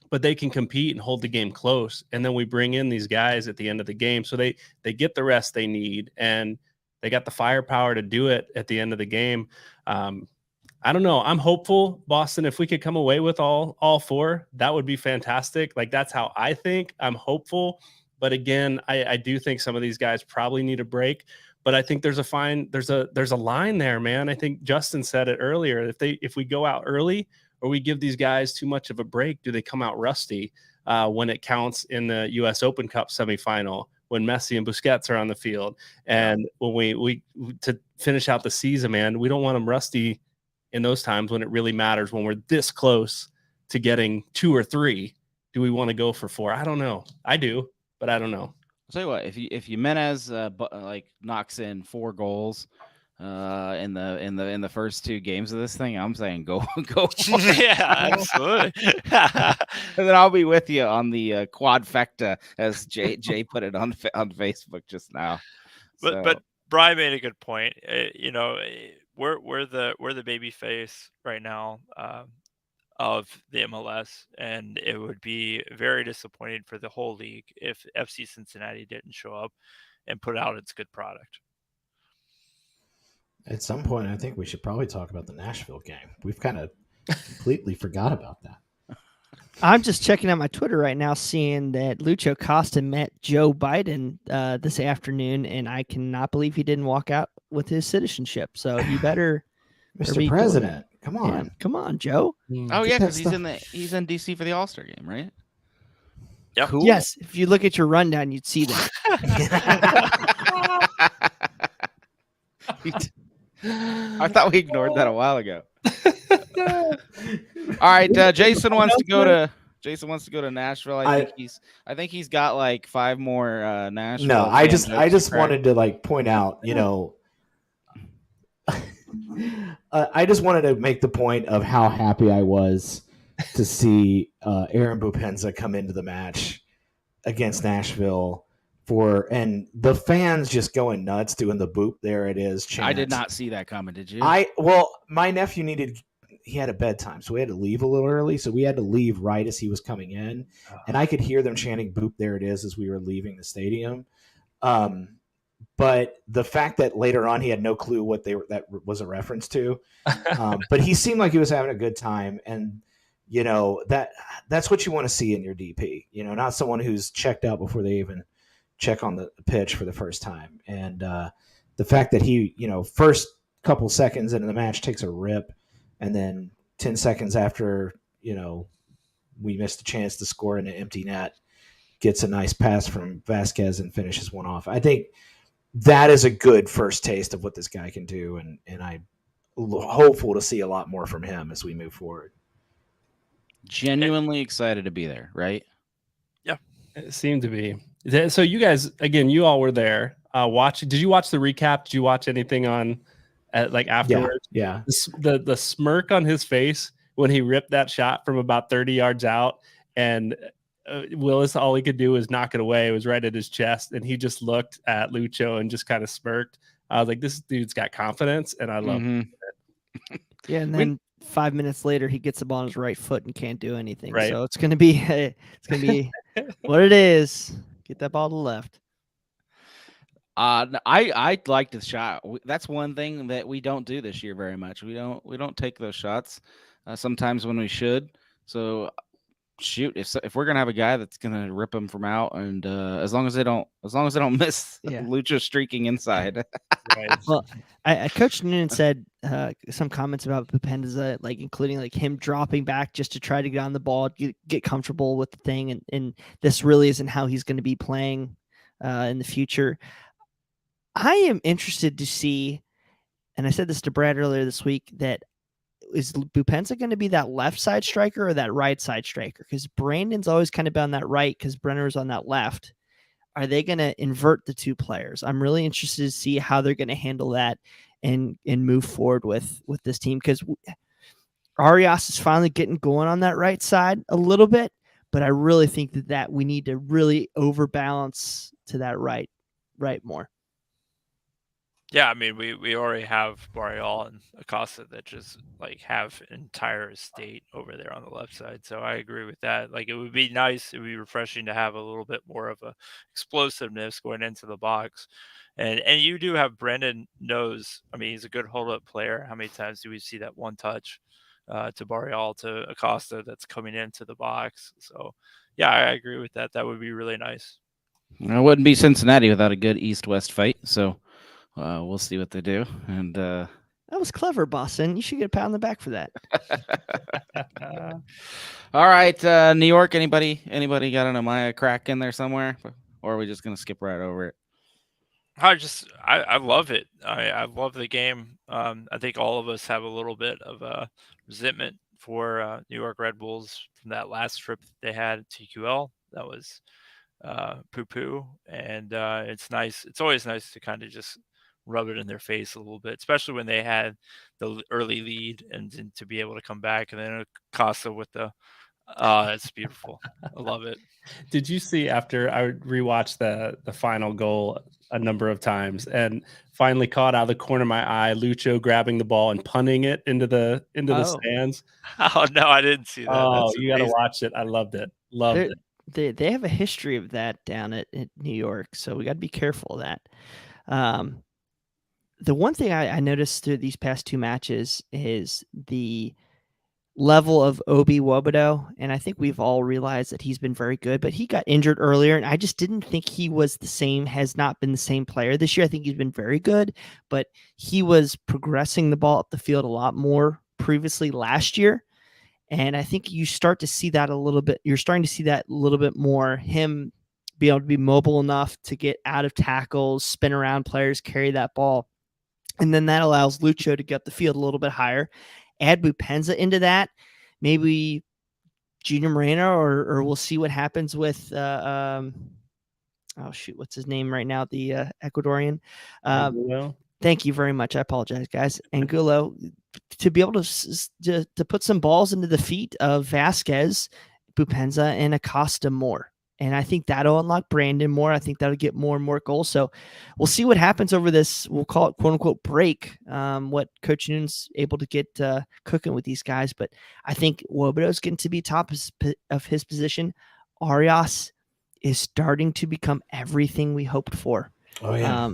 but they can compete and hold the game close. And then we bring in these guys at the end of the game so they get the rest they need, and they got the firepower to do it at the end of the game. I don't know. I'm hopeful, Boston, if we could come away with all 4, that would be fantastic. Like, that's how I think. I'm hopeful. But again, I do think some of these guys probably need a break. But I think there's a line there, man. I think Justin said it earlier. If we go out early or we give these guys too much of a break, do they come out rusty when it counts in the U.S. Open Cup semifinal, when Messi and Busquets are on the field? And when we to finish out the season, man, we don't want them rusty in those times when it really matters, when we're this close to getting 2 or 3. Do we want to go for 4? I don't know. I do, but I don't know. I'll tell you what, if Jimenez knocks in 4 goals in the first 2 games of this thing, I'm saying go yeah, absolutely. And then I'll be with you on the quadfecta, as Jay put it on Facebook just now. But Brian made a good point. We're the baby face right now. of the MLS, and it would be very disappointing for the whole league if FC Cincinnati didn't show up and put out its good product. At some point, I think we should probably talk about the Nashville game. We've kind of completely forgot about that. I'm just checking out my Twitter right now, seeing that Lucho Acosta met Joe Biden this afternoon, and I cannot believe he didn't walk out with his citizenship. So you better, Mr. President, come on, yeah, come on, Joe. Oh yeah, because he's in DC for the All-Star game, right? Yep. Cool. Yes, if you look at your rundown, you'd see that. I thought we ignored that a while ago. All right, Jason wants to go to Nashville. I think he's got like 5 more Nashville. No, I just wanted to like point out, I just wanted to make the point of how happy I was to see Aaron Boupendza come into the match against Nashville and the fans just going nuts doing the BOUP there it is chant. I did not see that coming, did you? My nephew he had a bedtime, so we had to leave a little early, so we had to leave right as he was coming in, and I could hear them chanting BOUP there it is as we were leaving the stadium. But the fact that later on he had no clue what that was a reference to, but he seemed like he was having a good time, and that's what you want to see in your DP. Not someone who's checked out before they even check on the pitch for the first time. And the fact that he, first couple seconds into the match takes a rip, and then 10 seconds after, we missed a chance to score in an empty net, gets a nice pass from Vasquez and finishes one off. I think that is a good first taste of what this guy can do, and I'm hopeful to see a lot more from him as we move forward. Genuinely excited to be there, right? Yeah, it seemed to be. So you guys, again, you all were there. Did you watch the recap? Did you watch anything afterwards? Yeah. The smirk on his face when he ripped that shot from about 30 yards out, and Willis, all he could do was knock it away. It was right at his chest, and he just looked at Lucho and just kind of smirked. I was like, this dude's got confidence, and I love it. Yeah, and then 5 minutes later, he gets the ball on his right foot and can't do anything. Right. So it's gonna be what it is. Get that ball to the left. I liked the shot. That's one thing that we don't do this year very much. We don't take those shots sometimes when we should. So shoot, if we're gonna have a guy that's gonna rip them from out, and as long as they don't miss Lucha streaking inside. Right. Well, Coach Noonan said some comments about Boupendza, like including like him dropping back just to try to get on the ball, get comfortable with the thing, and this really isn't how he's going to be playing in the future. I am interested to see, and I said this to Brad earlier this week, that is Boupendza going to be that left side striker or that right side striker? Because Brandon's always kind of been on that right because Brenner's on that left. Are they going to invert the two players? I'm really interested to see how they're going to handle that and move forward with this team, because Arias is finally getting going on that right side a little bit, but I really think that we need to really overbalance to that right more. Yeah, I mean, we already have Barrial and Acosta that just like have entire estate over there on the left side. So I agree with that. Like, it would be nice, it would be refreshing to have a little bit more of a explosiveness going into the box. And you do have Brandon knows, I mean, he's a good hold up player. How many times do we see that one touch to Barrial to Acosta that's coming into the box? So yeah, I agree with that. That would be really nice. It wouldn't be Cincinnati without a good East-West fight. So we'll see what they do. And that was clever, Boston. You should get a pat on the back for that. All right, New York. Anybody got an Amaya crack in there somewhere, or are we just gonna skip right over it? I love it. I love the game. I think all of us have a little bit of resentment for New York Red Bulls from that last trip that they had at TQL. That was poo-poo, and it's nice. It's always nice to kind of just rub it in their face a little bit, especially when they had the early lead and to be able to come back. And then Acosta with the Oh, that's beautiful. I love it. Did you see after I rewatched the final goal a number of times and finally caught out of the corner of my eye Lucho grabbing the ball and punting it into the stands? Oh no, I didn't see that. Oh, That's you got to amazing. watch it. I loved it. Loved it. They have a history of that down at New York, so we got to be careful of that. The one thing I noticed through these past two matches is the level of Nwobodo, and I think we've all realized that he's been very good, but he got injured earlier, and I just didn't think he was has not been the same player this year. I think he's been very good, but he was progressing the ball up the field a lot more previously last year, and I think you start to see that a little bit. You're starting to see that a little bit more, him be able to be mobile enough to get out of tackles, spin around players, carry that ball, and then that allows Lucho to get the field a little bit higher. Add Boupendza into that, maybe Junior Moreno, or we'll see what happens with oh shoot, what's his name right now? The Ecuadorian. Thank you very much. I apologize, guys. Angulo, to be able to put some balls into the feet of Vasquez, Boupendza, and Acosta more. And I think that'll unlock Brandon more. I think that'll get more and more goals. So we'll see what happens over this, we'll call it quote unquote break, what Coach Noon's able to get cooking with these guys. But I think Nwobodo's getting to be top of his position. Arias is starting to become everything we hoped for. Oh, yeah.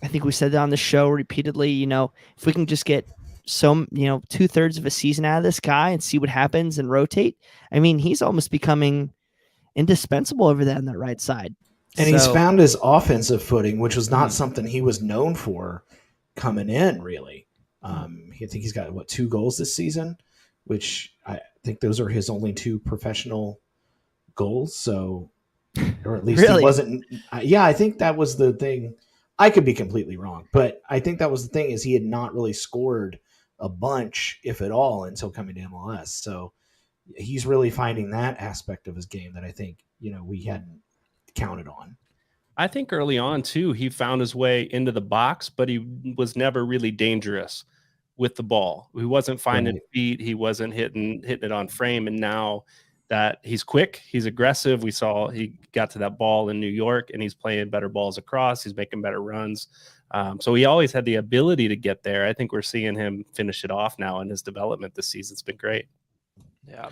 I think we said that on the show repeatedly. If we can just get 2/3 of a season out of this guy and see what happens and rotate, I mean, he's almost becoming indispensable over there on that right side. And he's found his offensive footing, which was not something he was known for coming in, really. I think he's got, 2 goals this season, which I think those are his only 2 professional goals. So, or at least really? He wasn't. I think that was the thing. I could be completely wrong, but I think that was the thing, is he had not really scored a bunch, if at all, until coming to MLS. So he's really finding that aspect of his game that I think, we hadn't counted on. I think early on too, he found his way into the box, but he was never really dangerous with the ball. He wasn't finding feet. He wasn't hitting it on frame. And now that he's quick, he's aggressive. We saw he got to that ball in New York and he's playing better balls across. He's making better runs. So he always had the ability to get there. I think we're seeing him finish it off now in his development this season. It's been great. Yeah.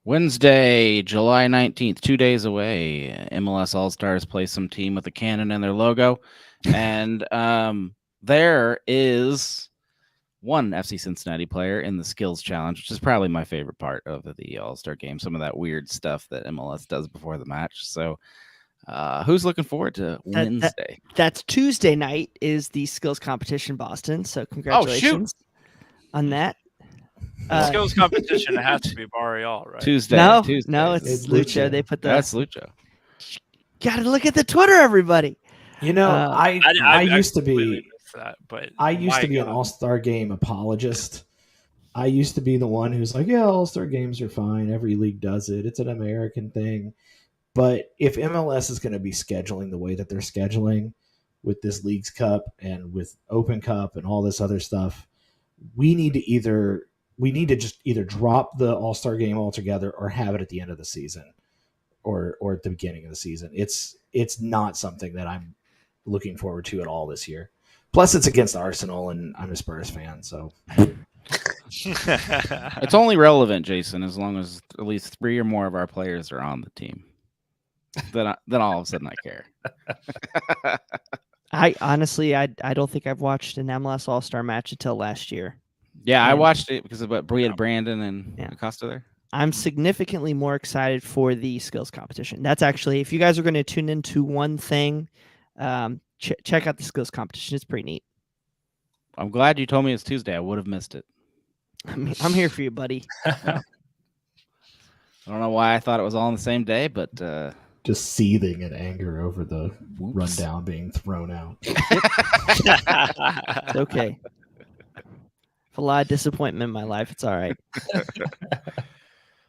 Wednesday, July 19th, 2 days away, MLS All-Stars play some team with a cannon in their logo. And there is one FC Cincinnati player in the skills challenge, which is probably my favorite part of the All-Star game. Some of that weird stuff that MLS does before the match. So who's looking forward to Wednesday? That's Tuesday night is the skills competition, Boston. So congratulations on that. Skills competition, it has to be Barreal, right? Tuesday. No, it's Lucho. They put that's Lucho. Got to look at the Twitter, everybody. I used to be that, but I used to be an All-Star game apologist. I used to be the one who's like, yeah, All-Star games are fine. Every league does it. It's an American thing. But if MLS is going to be scheduling the way that they're scheduling with this Leagues Cup and with Open Cup and all this other stuff, we need to just either drop the All-Star game altogether or have it at the end of the season or at the beginning of the season. It's not something that I'm looking forward to at all this year. Plus, it's against Arsenal, and I'm a Spurs fan, so. It's only relevant, Jason, as long as at least 3 or more of our players are on the team. Then all of a sudden I care. I honestly, I don't think I've watched an MLS All-Star match until last year. Yeah, I watched it because of what we had Brandon and Acosta there. I'm significantly more excited for the skills competition. That's actually, if you guys are going to tune into one thing, check out the skills competition. It's pretty neat. I'm glad you told me it's Tuesday. I would have missed it. I'm here for you, buddy. I don't know why I thought it was all on the same day, but just seething in anger over the rundown being thrown out. It's okay. A lot of disappointment in my life. It's all right.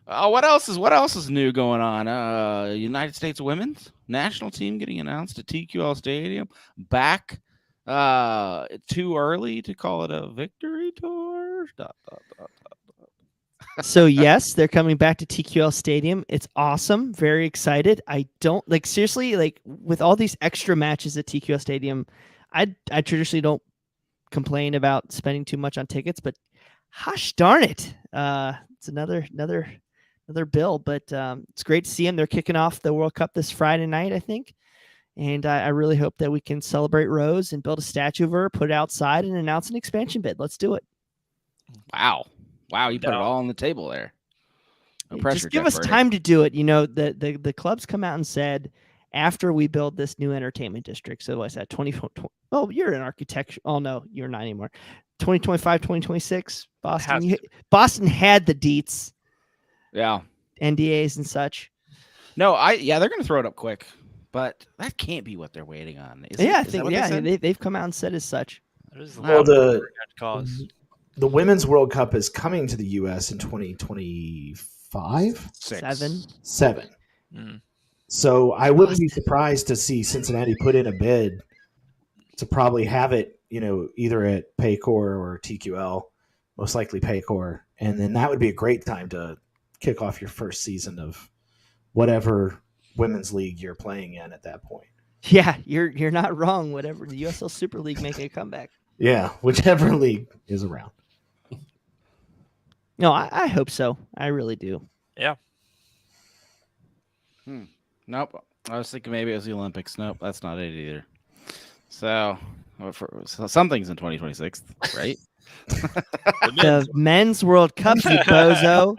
What else is new going on? United States women's national team getting announced at TQL Stadium. Back. Too early to call it a victory tour. So yes, they're coming back to TQL Stadium. It's awesome. Very excited. I don't seriously with all these extra matches at TQL Stadium. I traditionally don't complain about spending too much on tickets, but gosh darn it, it's another bill. But it's great to see them. They're kicking off the World Cup this Friday night, I think. And I really hope that we can celebrate Rose and build a statue of her, put it outside, and announce an expansion bid. Let's do it. Wow, you put it all on the table there. No pressure. Just give us time to do it. The clubs come out and said after we build this new entertainment district. So I said 2020. Oh, you're an architecture. Oh no, you're not anymore. 2025, 2026. Boston. Boston had the deets. Yeah. NDAs and such. No, they're going to throw it up quick, but that can't be what they're waiting on. I think they've come out and said as such. Well, the Women's World Cup is coming to the U.S. in 2025. 7. Mm. So I wouldn't be surprised to see Cincinnati put in a bid to probably have it, either at Paycor or TQL, most likely Paycor, and then that would be a great time to kick off your first season of whatever women's league you're playing in at that point. Yeah, you're not wrong. Whatever, the USL Super League making a comeback. Yeah, whichever league is around. No, I hope so. I really do. Yeah. Nope. I was thinking maybe it was the Olympics. Nope, that's not it either. So something's in 2026, right? The Men's World Cup, you bozo.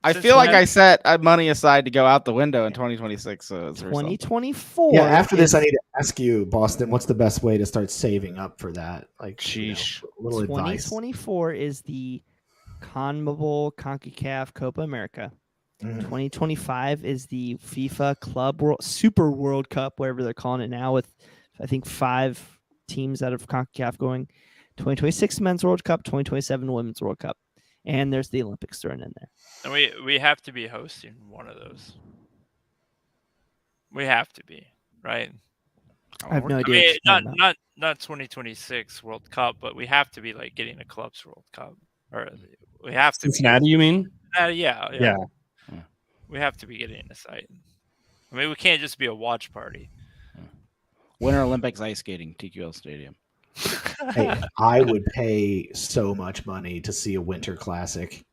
I feel like I set money aside to go out the window in 2026. So 2024. Yeah, after this, I need to ask you, Boston, what's the best way to start saving up for that? Sheesh. Little advice. 2024 is the CONMEBOL CONCACAF Copa America. 2025 is the FIFA Club Super World Cup, whatever they're calling it now, with I think 5 teams out of CONCACAF going. 2026 Men's World Cup, 2027 Women's World Cup, and there's the Olympics thrown in there. And we have to be hosting one of those. We have to be, right? I have no idea. Not 2026 World Cup, but we have to be getting a Clubs World Cup, or we have to. Cincinnati, you mean? Yeah. We have to be getting a site. I mean, we can't just be a watch party. Winter Olympics ice skating, TQL Stadium. Hey, I would pay so much money to see a Winter Classic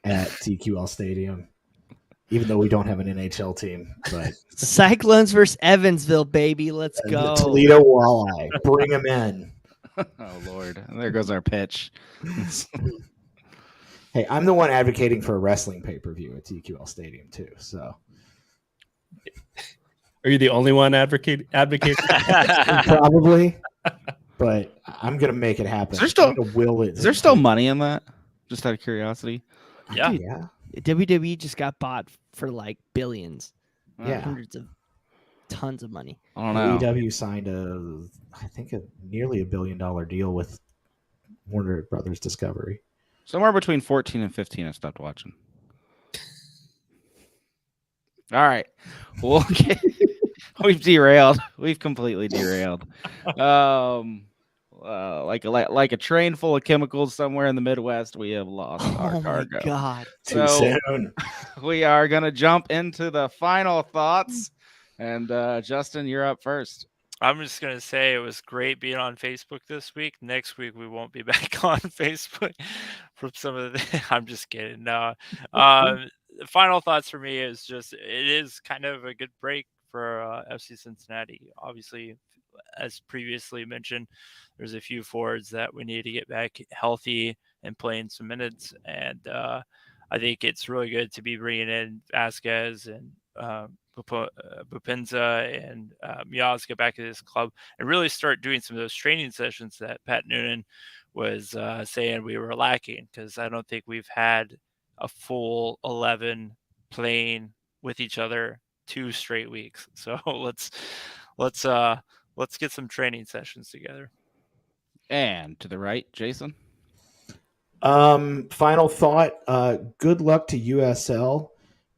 at TQL Stadium, even though we don't have an NHL team. But Cyclones versus Evansville, baby, let's go. Toledo Walleye, bring them in. Oh Lord, there goes our pitch. Hey, I'm the one advocating for a wrestling pay-per-view at TQL Stadium too. So, are you the only one advocating? Probably, but I'm gonna make it happen. Is there still money in that? Just out of curiosity. Yeah. Yeah. WWE just got bought for billions. Yeah. Hundreds of tons of money. I don't know. AEW signed nearly $1 billion deal with Warner Brothers Discovery. Somewhere between 14 and 15, I stopped watching. All right. We've derailed. We've completely derailed. Like a train full of chemicals somewhere in the Midwest, we have lost our cargo. Oh, my God. Too soon. We are going to jump into the final thoughts. And Justin, you're up first. I'm just going to say it was great being on Facebook this week. Next week, we won't be back on Facebook from some of the... I'm just kidding. No. The final thoughts for me is just, it is kind of a good break for FC Cincinnati. Obviously, as previously mentioned, there's a few forwards that we need to get back healthy and playing some minutes. And I think it's really good to be bringing in Vasquez and Boupendza and Miazga back at this club and really start doing some of those training sessions that Pat Noonan was saying we were lacking, because I don't think we've had a full 11 playing with each other 2 straight weeks. So let's get some training sessions together. And to the right, Jason. Final thought. Good luck to USL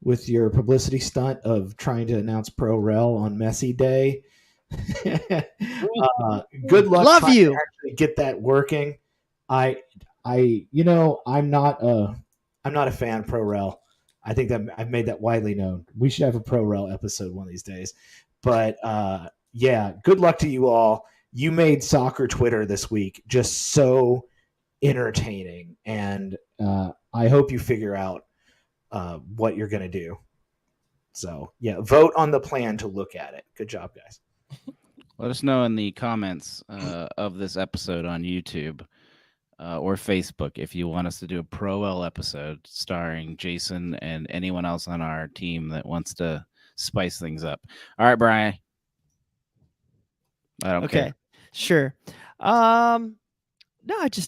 with your publicity stunt of trying to announce Pro Rel on Messi Day. Good luck. Love you. To actually get that working. I'm not a fan of ProRel. I think that I've made that widely known. We should have a ProRel episode one of these days. But yeah, good luck to you all. You made soccer Twitter this week just so entertaining, and I hope you figure out what you're going to do. So yeah, vote on the plan to look at it. Good job, guys. Let us know in the comments of this episode on YouTube or Facebook if you want us to do a Pro-L episode starring Jason and anyone else on our team that wants to spice things up. All right, Brian. I don't care. Sure. No,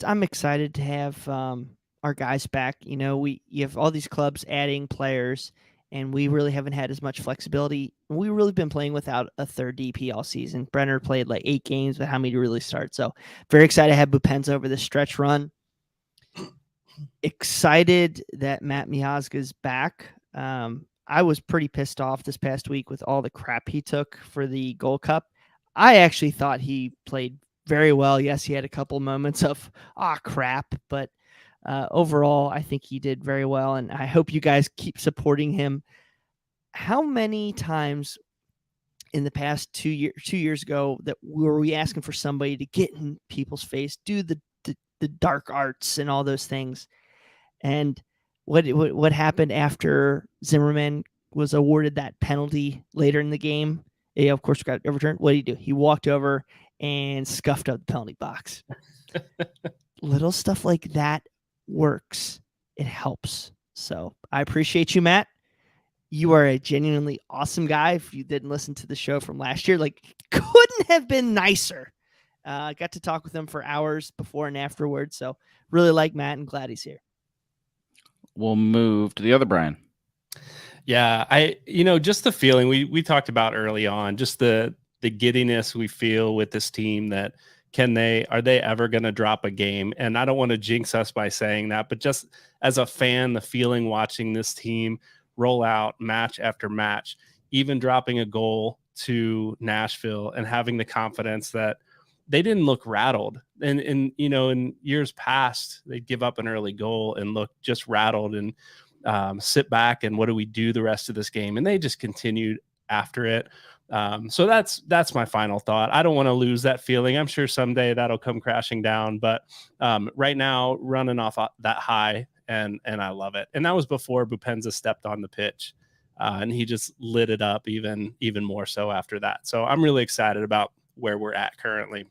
I'm excited to have our guys back. You have all these clubs adding players, and we really haven't had as much flexibility. We've really been playing without a third DP all season. Brenner played like 8 games, but how many to really start? So very excited to have Boupendza over this stretch run. Excited that Matt Miazga's back. I was pretty pissed off this past week with all the crap he took for the Gold Cup. I actually thought he played very well. Yes, he had a couple moments of crap, but overall, I think he did very well, and I hope you guys keep supporting him. How many times in the past 2 years ago that were we asking for somebody to get in people's face, do the dark arts and all those things? And what happened after Zimmerman was awarded that penalty later in the game? Yeah, of course, got overturned. What did he do? He walked over and scuffed up the penalty box. Little stuff like that works. It helps. So I appreciate you, Matt. You are a genuinely awesome guy. If you didn't listen to the show from last year, couldn't have been nicer. Got to talk with him for hours before and afterwards. So really like Matt and glad he's here. We'll move to the other Brian. Yeah, just the feeling we talked about early on, just the giddiness we feel with this team that are they ever going to drop a game? And I don't want to jinx us by saying that, but just as a fan, the feeling watching this team roll out match after match, even dropping a goal to Nashville and having the confidence that they didn't look rattled. And in years past, they'd give up an early goal and look just rattled and sit back and what do we do the rest of this game? And they just continued after it. So that's my final thought. I don't want to lose that feeling. I'm sure someday that'll come crashing down, but right now running off that high and I love it. And that was before Boupendza stepped on the pitch and he just lit it up even more so after that. So I'm really excited about where we're at currently.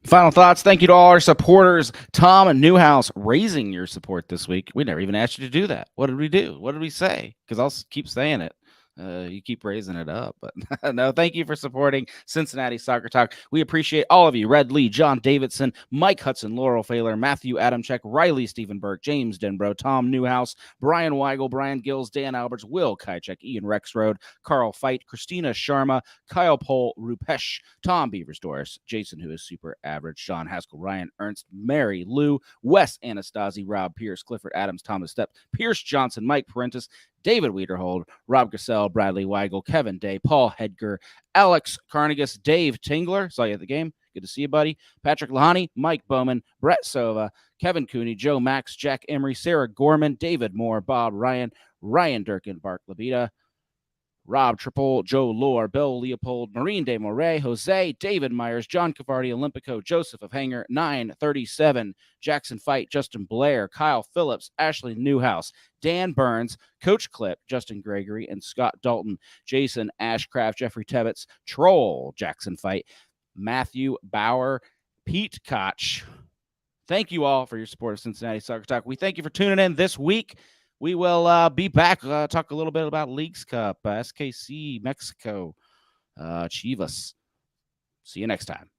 Final thoughts. Thank you to all our supporters. Tom and Newhouse raising your support this week. We never even asked you to do that. What did we do? What did we say? Because I'll keep saying it. You keep raising it up, but no, thank you for supporting Cincinnati Soccer Talk. We appreciate all of you. Red Lee, John Davidson, Mike Hudson, Laurel Failer, Matthew Adamczyk, Riley Stevenberg, James Denbrough, Tom Newhouse, Brian Weigel, Brian Gills, Dan Alberts, Will Kychek, Ian Rexroad, Carl Fight, Christina Sharma, Kyle Pohl, Rupesh, Tom Beaversdoris, Jason, who is super average, Sean Haskell, Ryan Ernst, Mary Lou, Wes Anastasi, Rob Pierce, Clifford Adams, Thomas Stepp, Pierce Johnson, Mike Parentis, David Wiederhold, Rob Gassell, Bradley Weigel, Kevin Day, Paul Hedger, Alex Carnegus, Dave Tingler, saw you at the game, good to see you, buddy, Patrick Lahani, Mike Bowman, Brett Sova, Kevin Cooney, Joe Max, Jack Emery, Sarah Gorman, David Moore, Bob Ryan, Ryan Durkin, Bark Labita, Rob Triple, Joe Lohr, Bill Leopold, Marine de Moray, Jose, David Myers, John Cavardi, Olympico, Joseph of Hanger, 937, Jackson Fight, Justin Blair, Kyle Phillips, Ashley Newhouse, Dan Burns, Coach Clip, Justin Gregory, and Scott Dalton, Jason Ashcraft, Jeffrey Tebbets, Troll, Jackson Fight, Matthew Bauer, Pete Koch. Thank you all for your support of Cincinnati Soccer Talk. We thank you for tuning in this week. We will be back, talk a little bit about Leagues Cup, SKC, Mexico, Chivas. See you next time.